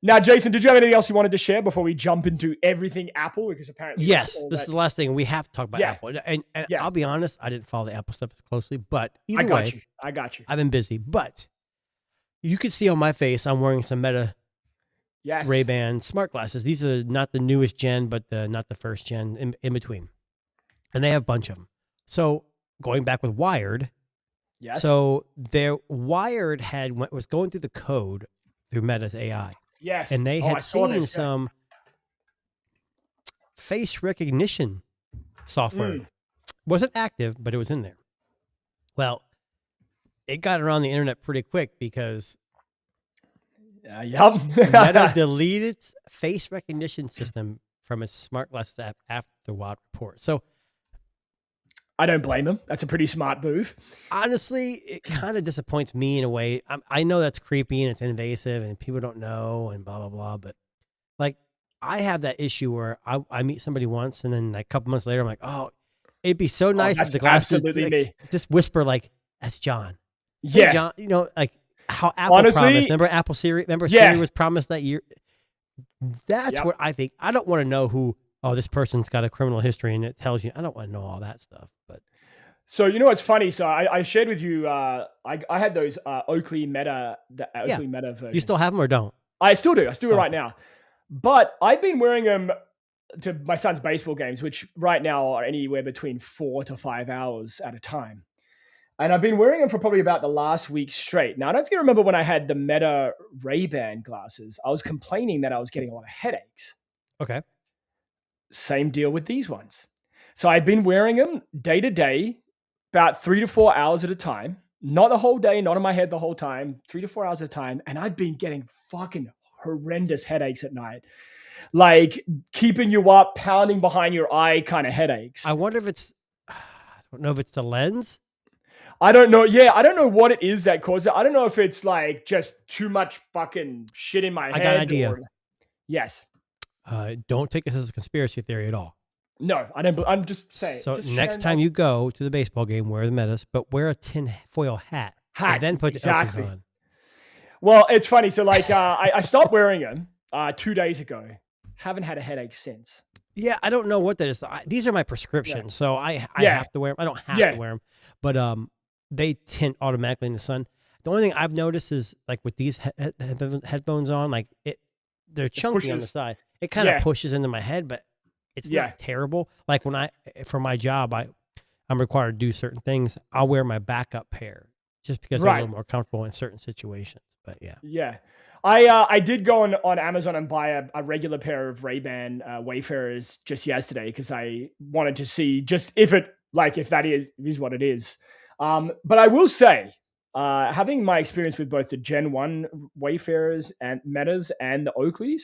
Now, Jason, did you have anything else you wanted to share before we jump into everything Apple? Because apparently, yes, this is the last thing we have to talk about Apple. And I'll be honest, I didn't follow the Apple stuff as closely, but either way, I got you. I've been busy, but you can see on my face, I'm wearing some Meta Ray-Ban smart glasses. These are not the newest gen, but not the first gen, in between, and they have a bunch of them. So going back with Wired, so their Wired was going through the code through Meta's AI. Yes. And they had seen some face recognition software. Wasn't active, but it was in there. Well, it got around the internet pretty quick because Meta deleted its face recognition system from its smart glasses app after the Wild report. So I don't blame them. That's a pretty smart move. Honestly, it kind of disappoints me in a way. I know that's creepy and it's invasive and people don't know and blah, blah, blah. But like, I have that issue where I meet somebody once and then like a couple months later, I'm like, oh, it'd be so nice if the glasses just whisper like, that's John. Yeah. Hey, John, you know, like how Apple promised. Remember Apple Siri? Remember Siri was promised that year? That's what I think. I don't want to know who, oh, this person's got a criminal history and it tells you. I don't want to know all that stuff. But so, you know what's funny? So I shared with you, I had those Oakley Meta, Meta versions. You still have them or don't? I still do. I still do right now. But I've been wearing them to my son's baseball games, which right now are anywhere between 4 to 5 hours at a time. And I've been wearing them for probably about the last week straight. Now, I don't know if you remember when I had the Meta Ray-Ban glasses, I was complaining that I was getting a lot of headaches. Okay. Same deal with these ones. So I've been wearing them day to day, about 3 to 4 hours at a time. Not the whole day, not in my head the whole time, 3 to 4 hours at a time. And I've been getting fucking horrendous headaches at night. Like keeping you up, pounding behind your eye kind of headaches. I wonder if it's, I don't know if it's the lens. I don't know. Yeah, I don't know what it is that causes it. I don't know if it's like just too much fucking shit in my head. I got an idea. Yes. Don't take this as a conspiracy theory at all. No, I don't. I'm just saying. So next time you go to the baseball game, wear the Metas, but wear a tinfoil hat. And then put the Elkies on. Well, it's funny. So like, I stopped wearing them 2 days ago. Haven't had a headache since. Yeah, I don't know what that is. These are my prescriptions, so I have to wear them. I don't have to wear them, but they tint automatically in the sun. The only thing I've noticed is like with these headphones on, like they're chunky on the side. It kind of pushes into my head, but it's not terrible. Like when for my job, I'm required to do certain things. I'll wear my backup pair just because I'm a little more comfortable in certain situations. But yeah. I did go on Amazon and buy a regular pair of Ray-Ban Wayfarers just yesterday because I wanted to see just if that is what it is. But I will say, having my experience with both the Gen 1 Wayfarers and Metas and the Oakleys,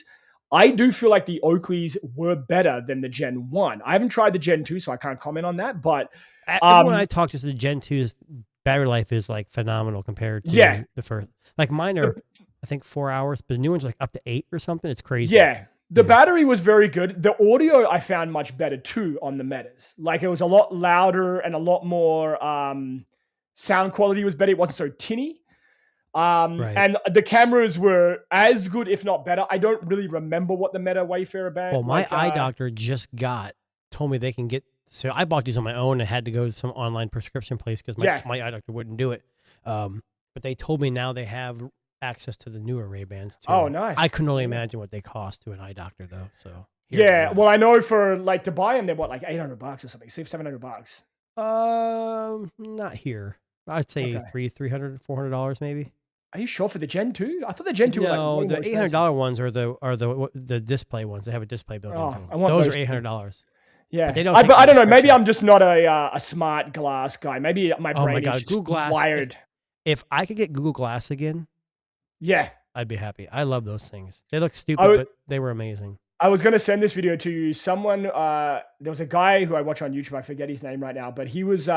I do feel like the Oakleys were better than the Gen 1. I haven't tried the Gen 2, so I can't comment on that. But when I talk to the Gen 2's battery life is like phenomenal compared to the first. Like mine are, I think 4 hours, but the new one's like up to 8 or something. It's crazy. Yeah. The battery was very good. The audio I found much better too on the Metas. Like it was a lot louder and a lot more sound quality was better. It wasn't so tinny. And the cameras were as good, if not better. I don't really remember what the Meta Wayfarer band. Well, my eye doctor just told me they can get. So I bought these on my own and had to go to some online prescription place because my eye doctor wouldn't do it. But they told me now they have access to the newer Ray-Bans too. Oh, nice. I couldn't only imagine what they cost to an eye doctor though. So well, I know for like to buy them, they're what, like $800 or something, $700. Not here. I'd say $300, $400 maybe. Are you sure for the Gen 2? I thought the Gen 2 no, were like the $800 ones are the display ones. They have a display built into them. Those are $800. Yeah, but they don't. I don't know. Maybe I'm just not a smart glass guy. Maybe my brain is just Google Glass, wired. If I could get Google Glass again, I'd be happy. I love those things. They look stupid, but they were amazing. I was going to send this video to you. Someone, there was a guy who I watch on YouTube. I forget his name right now, but he was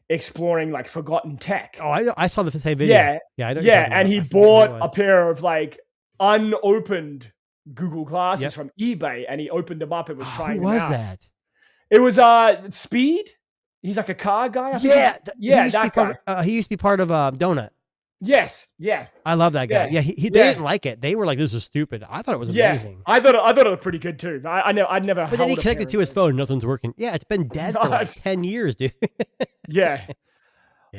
exploring like forgotten tech. Oh, I saw the same video. Yeah, and he bought a pair of like unopened Google Glasses from eBay, and he opened them up and was trying them out. Who was that? It was Speed. He's like a car guy. That guy. He used to be part of Donut. Yes, yeah. I love that guy. Yeah, they didn't like it. They were like, "This is stupid." I thought it was amazing. I thought it was pretty good too. I'd never. But then he connected to his phone. Nothing's working. Yeah, it's been dead for like 10 years, dude. Yeah.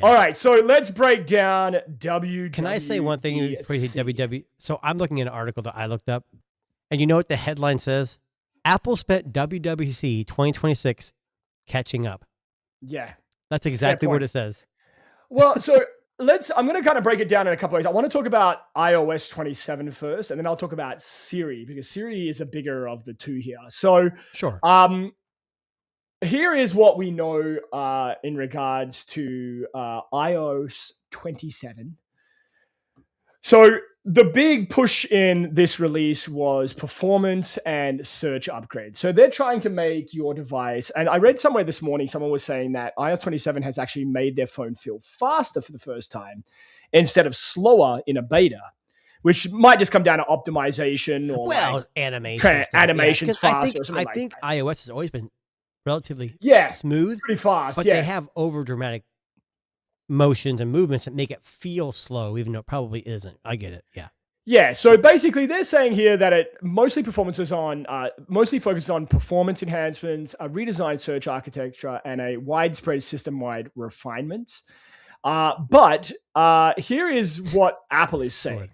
All right, so let's break down WWDC. Can I say one thing? WWDC. So I'm looking at an article that I looked up, and you know what the headline says? Apple spent WWDC 2026 catching up. Yeah. That's exactly what it says. Well, so I'm going to kind of break it down in a couple of ways. I want to talk about iOS 27 first, and then I'll talk about Siri, because Siri is a bigger of the two here. So, sure. Here is what we know in regards to iOS 27. So the big push in this release was performance and search upgrades. So they're trying to make your device, and I read somewhere this morning, someone was saying that iOS 27 has actually made their phone feel faster for the first time instead of slower in a beta, which might just come down to optimization or animations faster. I think iOS has always been relatively smooth, pretty fast, but they have over dramatic motions and movements that make it feel slow, even though it probably isn't. I get it. Yeah. So basically, they're saying here that it mostly focuses on performance enhancements, a redesigned search architecture, and a widespread system-wide refinements. But here is what Apple is saying.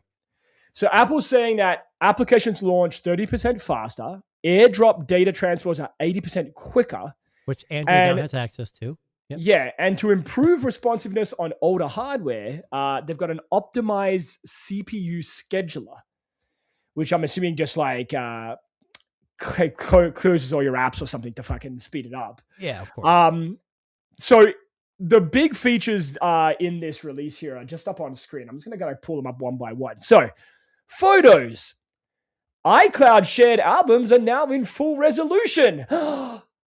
So Apple's saying that applications launch 30% faster. AirDrop data transfers are 80% quicker. Which Android now has access to. Yep. Yeah, and to improve responsiveness on older hardware, they've got an optimized CPU scheduler, which I'm assuming just like closes all your apps or something to fucking speed it up. Yeah, of course. So the big features in this release here are just up on screen. I'm just going to go pull them up one by one. So, photos. iCloud shared albums are now in full resolution.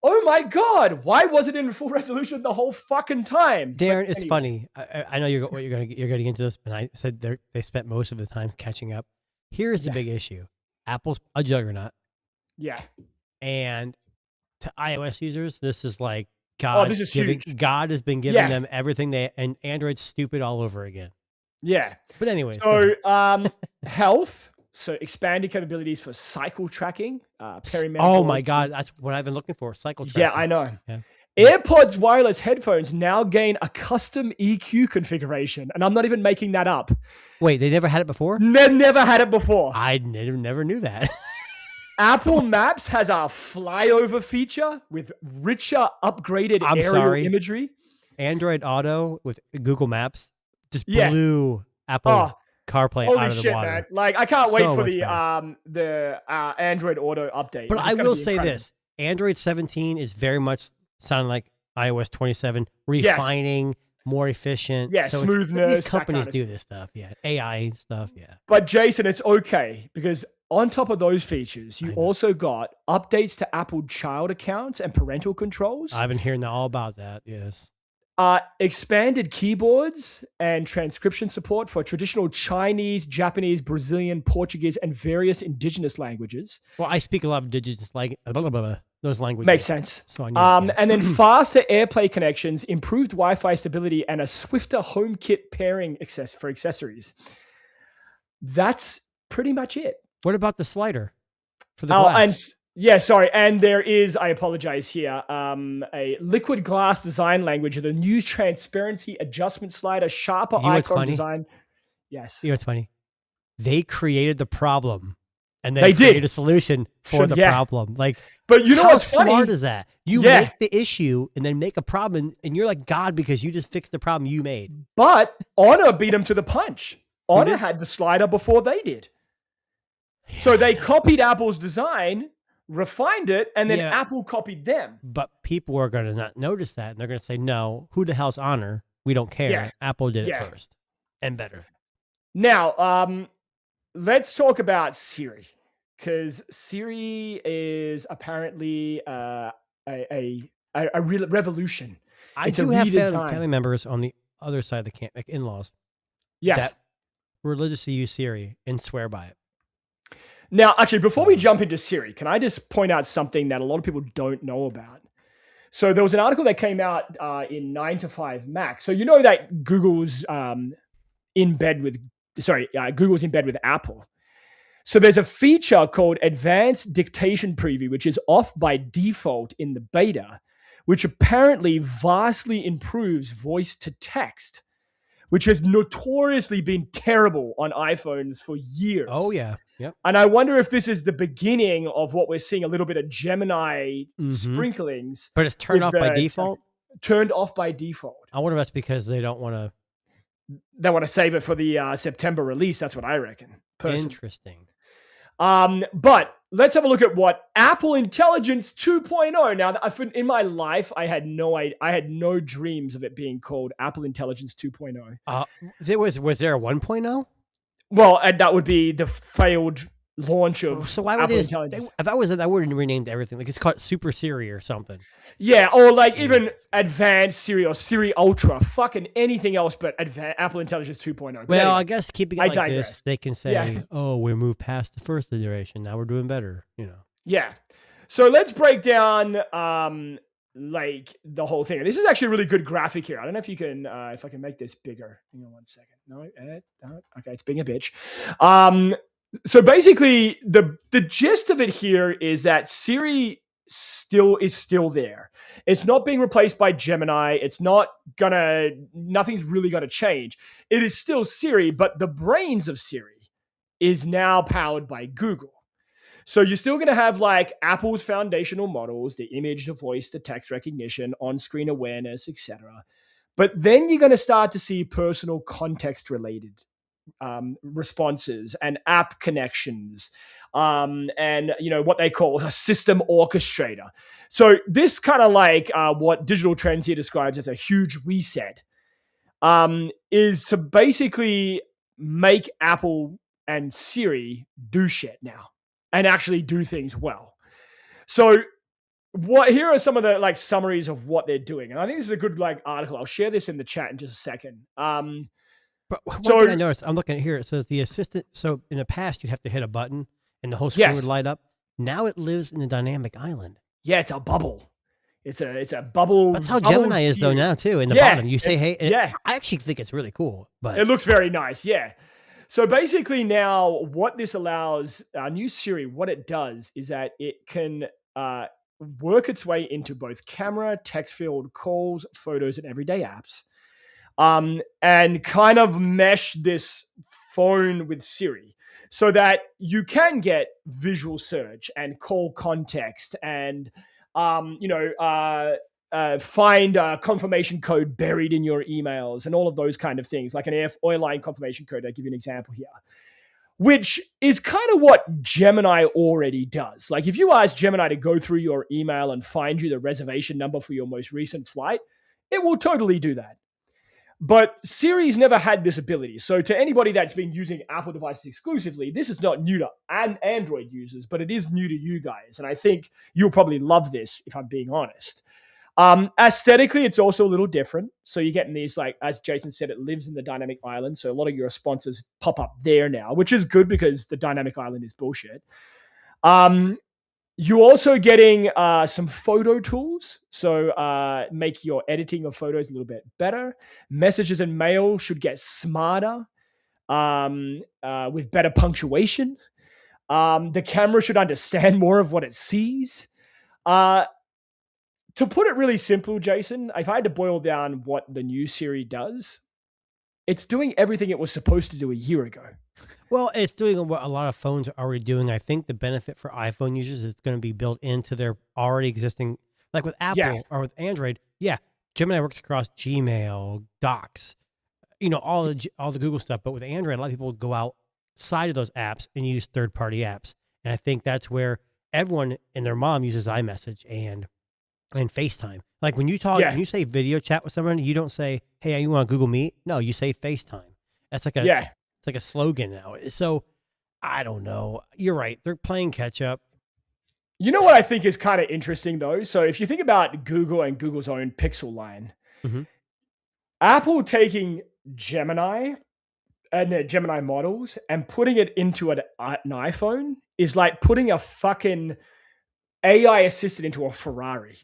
Oh my God! Why was it in full resolution the whole fucking time? Darren, it's funny. I know you're getting into this, but I said they spent most of the time catching up. Here's the big issue: Apple's a juggernaut. Yeah. And to iOS users, this is like God. This is huge. God has been giving them everything and Android's stupid all over again. Yeah. But anyways. So health. So expanded capabilities for cycle tracking, perimenopause. Oh my God, that's what I've been looking for. Cycle tracking. Yeah, I know. Yeah. AirPods wireless headphones now gain a custom EQ configuration, and I'm not even making that up. Wait, they never had it before? Never had it before. I never knew that. Apple Maps has a flyover feature with richer, upgraded aerial imagery. Android Auto with Google Maps just blew Apple CarPlay out of the water. Man. Like, I can't wait for the Android Auto update. But I will say this. Android 17 is very much sounding like iOS 27, refining, more efficient. Yeah, so smoothness. These companies do this stuff. Yeah, AI stuff. Yeah. But Jason, it's okay because on top of those features, you also got updates to Apple Child accounts and parental controls. I've been hearing all about that. Yes. Expanded keyboards and transcription support for traditional Chinese, Japanese, Brazilian, Portuguese, and various indigenous languages. Well, I speak a lot of indigenous those languages. Makes sense. So and then faster AirPlay connections, improved Wi-Fi stability, and a swifter HomeKit pairing for accessories. That's pretty much it. What about the slider for the glass? And there is, I apologize here, a liquid glass design language, the new transparency adjustment slider, sharper icon design. Yes. You know what's funny? They created the problem and they created a solution for the problem. Like, but you know what's funny? How smart is that? You make the issue and then make a problem and you're like God because you just fixed the problem you made. But Honor beat them to the punch. Honor had the slider before they did. Yeah. So they copied Apple's design, refined it, and then Apple copied them. But people are going to not notice that, and they're going to say, no, who the hell's Honor? We don't care. Yeah. Apple did it first and better. Now, let's talk about Siri, because Siri is apparently a real revolution. I do have family members on the other side of the camp, like in-laws, that religiously use Siri and swear by it. Now, actually, before we jump into Siri, can I just point out something that a lot of people don't know about? So there was an article that came out in 9 to 5 Mac. So you know that Google's in bed with Apple. So there's a feature called Advanced Dictation Preview, which is off by default in the beta, which apparently vastly improves voice to text, which has notoriously been terrible on iPhones for years. Oh, yeah. Yep. And I wonder if this is the beginning of what we're seeing, a little bit of Gemini sprinklings. But it's turned off by default? Turned off by default. I wonder if that's because they don't want to... They want to save it for the September release. That's what I reckon. Personally. Interesting. But let's have a look at what Apple Intelligence 2.0. Now, in my life, I had no dreams of it being called Apple Intelligence 2.0. Was there a 1.0? Well, and that would be the failed launch of so why would Apple they Intelligence. If I was it, I would have renamed everything. Like it's called Super Siri or something. Yeah, or like even Advanced Siri or Siri Ultra. Fucking anything else but Apple Intelligence 2.0. But well, anyway, I guess keeping it like this, they can say, "Oh, we moved past the first iteration. Now we're doing better." You know. Yeah. So let's break down like the whole thing. This is actually a really good graphic here. I don't know if you can, if I can make this bigger. Hang on 1 second. No, okay, it's being a bitch. So basically, the gist of it here is that Siri is still there. It's not being replaced by Gemini. Nothing's really gonna change. It is still Siri, but the brains of Siri is now powered by Google. So you're still going to have like Apple's foundational models, the image, the voice, the text recognition, on-screen awareness, etc. But then you're going to start to see personal context-related responses and app connections, and what they call a system orchestrator. So this kind of like what Digital Trends here describes as a huge reset is to basically make Apple and Siri do shit now. And actually do things well. So here are some of the like summaries of what they're doing. And I think this is a good like article. I'll share this in the chat in just a second. But one thing I noticed, I'm looking at here, it says the assistant. So in the past, you'd have to hit a button and the whole screen would light up. Now it lives in the dynamic island. Yeah, it's a bubble. It's a bubble. That's how Gemini is though now too. In the bottom, you say, "Hey." I actually think it's really cool. But it looks very nice. Yeah. So basically now what this allows, our new Siri, what it does is that it can work its way into both camera, text field, calls, photos, and everyday apps, and kind of mesh this phone with Siri so that you can get visual search and call context and, find a confirmation code buried in your emails and all of those kind of things, like an airline confirmation code. I'll give you an example here, which is kind of what Gemini already does. Like if you ask Gemini to go through your email and find you the reservation number for your most recent flight, it will totally do that. But Siri's never had this ability. So to anybody that's been using Apple devices exclusively, this is not new to Android users, but it is new to you guys. And I think you'll probably love this if I'm being honest. Aesthetically, it's also a little different. So you're getting these, like, as Jason said, it lives in the dynamic island. So a lot of your responses pop up there now, which is good because the dynamic island is bullshit. You're also getting some photo tools. So make your editing of photos a little bit better. Messages and mail should get smarter with better punctuation. The camera should understand more of what it sees. To put it really simple, Jason, if I had to boil down what the new Siri does, it's doing everything it was supposed to do a year ago. Well, it's doing what a lot of phones are already doing. I think the benefit for iPhone users is going to be built into their already existing, like with Apple or with Android. Yeah, Gemini works across Gmail, Docs, all the Google stuff. But with Android, a lot of people go outside of those apps and use third-party apps. And I think that's where everyone and their mom uses iMessage and FaceTime. Like when you talk, when you say video chat with someone, you don't say, "Hey, you want Google Meet?" No, you say FaceTime. That's like it's like a slogan now. So I don't know. You're right. They're playing catch up. You know what I think is kind of interesting though? So if you think about Google and Google's own Pixel line, Apple taking Gemini and their Gemini models and putting it into an iPhone is like putting a fucking AI assistant into a Ferrari.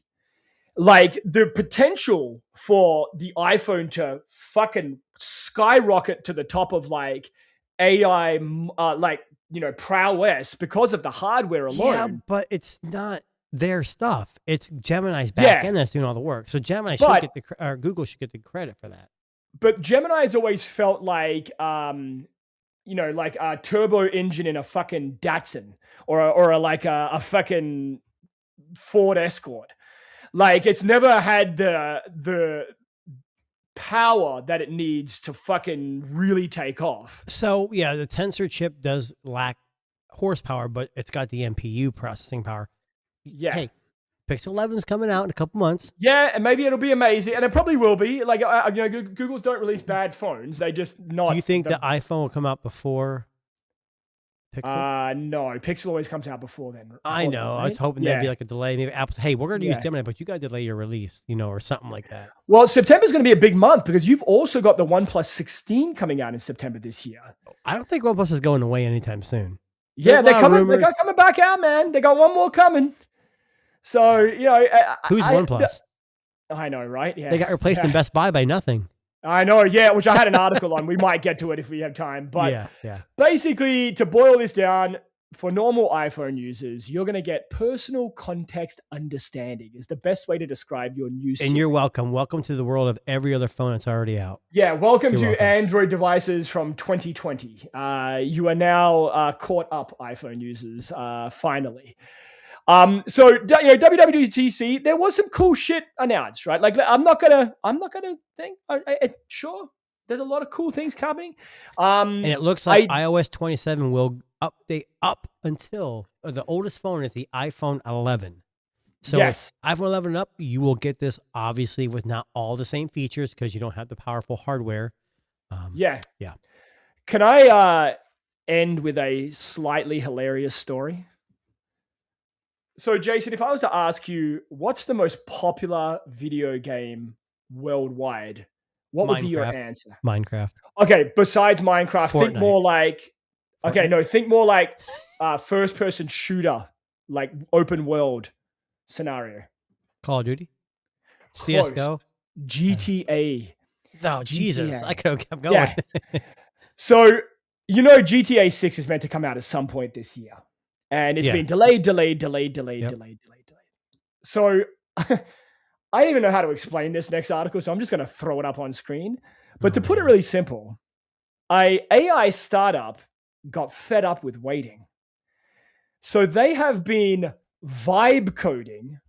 Like the potential for the iPhone to fucking skyrocket to the top of like AI, like, you know, prowess because of the hardware alone. Yeah, but it's not their stuff. It's Gemini's back end that's doing all the work. So Gemini should get or Google should get the credit for that. But Gemini has always felt like, you know, like a turbo engine in a fucking Datsun or like a fucking Ford Escort. Like it's never had the power that it needs to fucking really take off. So yeah, the Tensor chip does lack horsepower, but it's got the NPU processing power. Yeah. Hey, Pixel 11 is coming out in a couple months. Yeah, and maybe it'll be amazing, and it probably will be. Like, you know, Google's don't release bad phones; they just not. Do you think the iPhone will come out before Pixel? No, Pixel always comes out before then. I know. Right? I was hoping there'd be like a delay. Maybe Apple. Hey, we're going to use Gemini, but you got to delay your release, you know, or something like that. Well, September's going to be a big month because you've also got the OnePlus 16 coming out in September this year. I don't think OnePlus is going away anytime soon. Yeah, they're coming. They're coming back out, man. They got one more coming. So, you know, who's OnePlus? I know, right? Yeah, they got replaced in Best Buy by nothing. I know, yeah, which I had an article on. We might get to it if we have time. But basically, to boil this down, for normal iPhone users, you're going to get personal context understanding is the best way to describe your new And you're welcome. Welcome to the world of every other phone that's already out. Yeah, welcome to Android devices from 2020. You are now caught up, iPhone users, finally. So, you know, WWDC, there was some cool shit announced, right? Like, I'm not gonna think. Sure, there's a lot of cool things coming. And it looks like iOS 27 will update up until the oldest phone is the iPhone 11. So, iPhone 11 up, you will get this obviously with not all the same features because you don't have the powerful hardware. Yeah. Can I end with a slightly hilarious story? So, Jason, if I was to ask you, what's the most popular video game worldwide? What would be your answer? Minecraft. Okay, besides Minecraft, Fortnite. think more like... Okay, no, think more like first-person shooter, like open world scenario. Call of Duty? CSGO? GTA. Oh, Jesus. I could have kept going. Yeah. So, you know, GTA 6 is meant to come out at some point this year. And it's been delayed. So I don't even know how to explain this next article, so I'm just going to throw it up on screen. But to put it really simple, a AI startup got fed up with waiting. So they have been vibe coding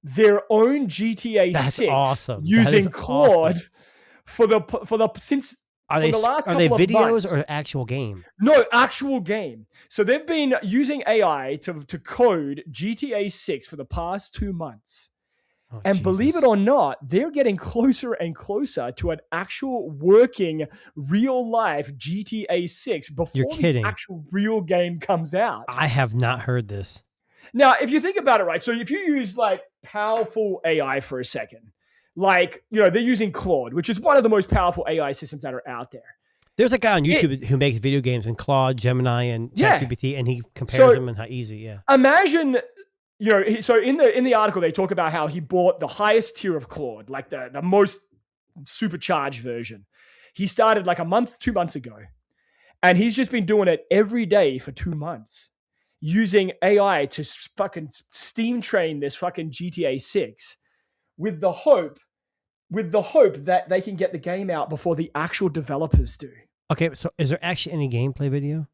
their own GTA 6 using Claude for the last couple of videos months. Or actual game? No, actual game. So they've been using AI to code GTA 6 for the past 2 months. And believe it or not, they're getting closer and closer to an actual working real life GTA 6 before the actual real game comes out. I have not heard this. Now, if you think about it, right? So if you use like powerful AI for a second, like, you know, they're using Claude, which is one of the most powerful AI systems that are out there. There's a guy on YouTube who makes video games in Claude, Gemini, and ChatGPT, and he compares them and how easy. Imagine, you know, so in the article they talk about how he bought the highest tier of Claude, like the most supercharged version. He started like 2 months ago, and he's just been doing it every day for 2 months, using AI to fucking steam train this fucking GTA 6. With the hope that they can get the game out before the actual developers do. Okay, so is there actually any gameplay video?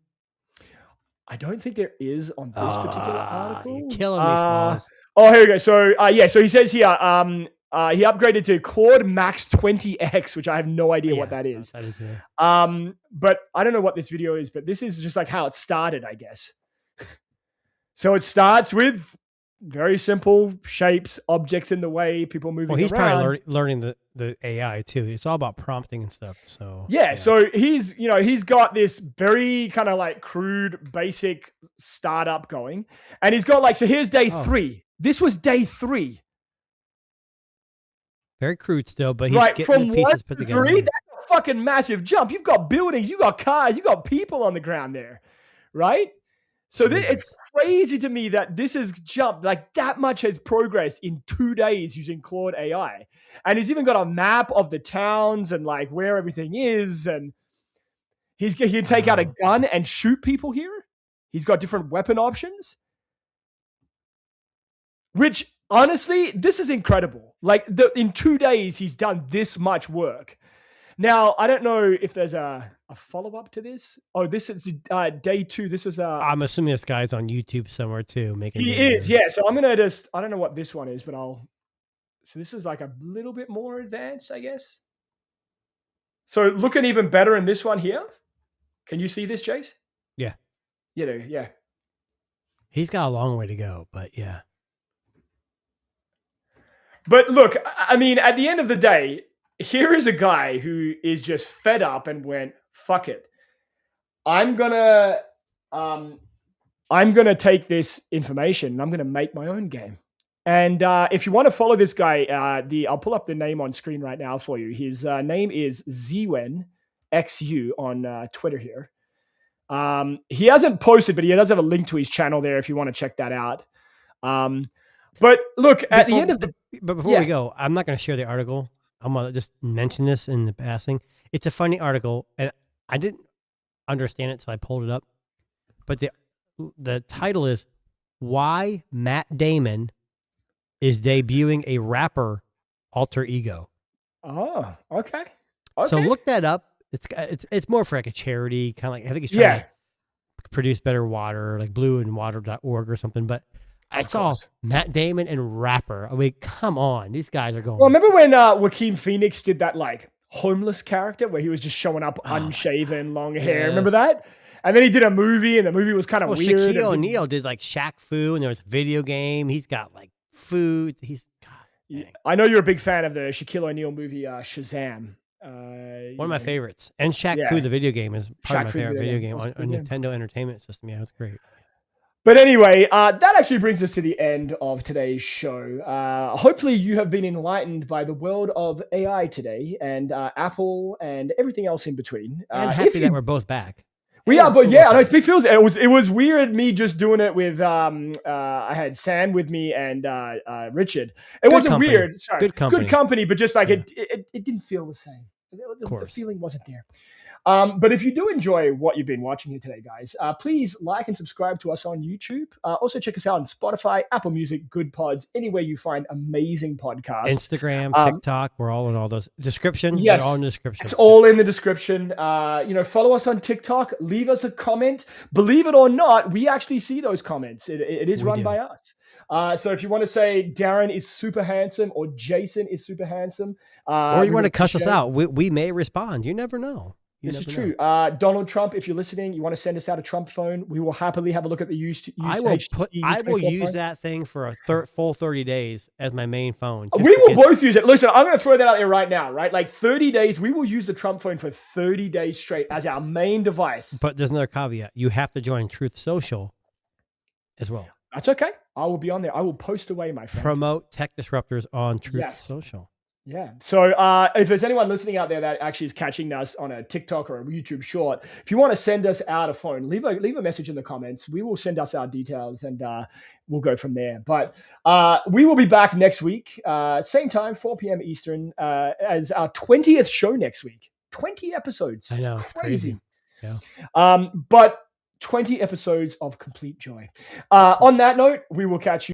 I don't think there is on this particular article. You're killing me, Smalls. Oh, here we go. So, so he says here, he upgraded to Claude Max 20X, which I have no idea what that is. That is but I don't know what this video is, but this is just like how it started, I guess. So it starts with very simple shapes, objects in the way, people moving around. Well, he's probably learning the AI too. It's all about prompting and stuff. So so he's got this very kind of like crude, basic startup going, and he's got like, so here's day 3. This was day 3. Very crude still, but he's getting the pieces put together. 3, that's a fucking massive jump. You've got buildings, you've got cars, you've got people on the ground there, right? So it's crazy to me that this has jumped, like that much has progressed in 2 days using Claude AI. And he's even got a map of the towns and like where everything is. And he can take out a gun and shoot people here. He's got different weapon options. Which, honestly, this is incredible. Like, in 2 days, he's done this much work. Now, I don't know if there's a follow-up to this. Oh, this is day 2. This was I'm assuming this guy's on YouTube somewhere, too. He is, yeah. So I'm going to just... I don't know what this one is, but I'll... So this is like a little bit more advanced, I guess. So looking even better in this one here. Can you see this, Jace? Yeah. Yeah. He's got a long way to go, but yeah. But look, I mean, at the end of the day, here is a guy who is just fed up and went, fuck it. I'm gonna take this information and I'm gonna make my own game. And if you want to follow this guy, I'll pull up the name on screen right now for you. His name is ZwenXU on Twitter here. He hasn't posted, but he does have a link to his channel there if you want to check that out. But look, before we go, I'm not going to share the article. I'm going to just mention this in the passing. It's a funny article, and I didn't understand it, so I pulled it up. But the title is "Why Matt Damon is Debuting a Rapper Alter Ego." Oh, okay. So look that up. It's more for like a charity, kind of like, I think he's trying to produce better water, like blueandwater.org or something. But I saw Matt Damon and rapper. I mean, come on. These guys are going. Well, remember when Joaquin Phoenix did that like homeless character where he was just showing up unshaven, long hair? Remember that? And then he did a movie and the movie was kind of weird. Shaquille O'Neal did like Shaq Fu and there was a video game. He's got like food. I know you're a big fan of the Shaquille O'Neal movie Shazam. One of my favorites. And Shaq Fu, the video game, is part of my favorite video game on Nintendo Entertainment System. Yeah, it was great. But anyway, that actually brings us to the end of today's show. Hopefully you have been enlightened by the world of AI today and Apple and everything else in between. I'm happy that we're both back. We are, but yeah, it was weird me just doing it with I had Sam with me and Richard. It wasn't weird. Sorry, good company, but just like it didn't feel the same. The feeling wasn't there. But if you do enjoy what you've been watching here today, guys, please like and subscribe to us on YouTube. Also check us out on Spotify, Apple Music, Good Pods, anywhere you find amazing podcasts. Instagram, TikTok, we're all in all those. Description, yes, all in the description. It's all in the description. Follow us on TikTok, leave us a comment. Believe it or not, we actually see those comments. It is run by us. So if you want to say Darren is super handsome or Jason is super handsome. Or you want to cuss us out, we may respond. You never know. This is true. Donald Trump, if you're listening, you want to send us out a Trump phone, we will happily have a look at the used I will use that thing for a full 30 days as my main phone. We will both use it. Listen, I'm going to throw that out there right now, right? Like 30 days, we will use the Trump phone for 30 days straight as our main device. But there's another caveat. You have to join Truth Social as well. That's okay. I will be on there. I will post away, my friend. Promote Tech Disruptors on Truth Social. Yeah. So if there's anyone listening out there that actually is catching us on a TikTok or a YouTube short, if you want to send us out a phone, leave a message in the comments. We will send us our details and we'll go from there. But we will be back next week, same time, 4 p.m. Eastern, as our 20th show next week. 20 episodes. I know. Crazy. Yeah. But 20 episodes of complete joy. On that note, we will catch you.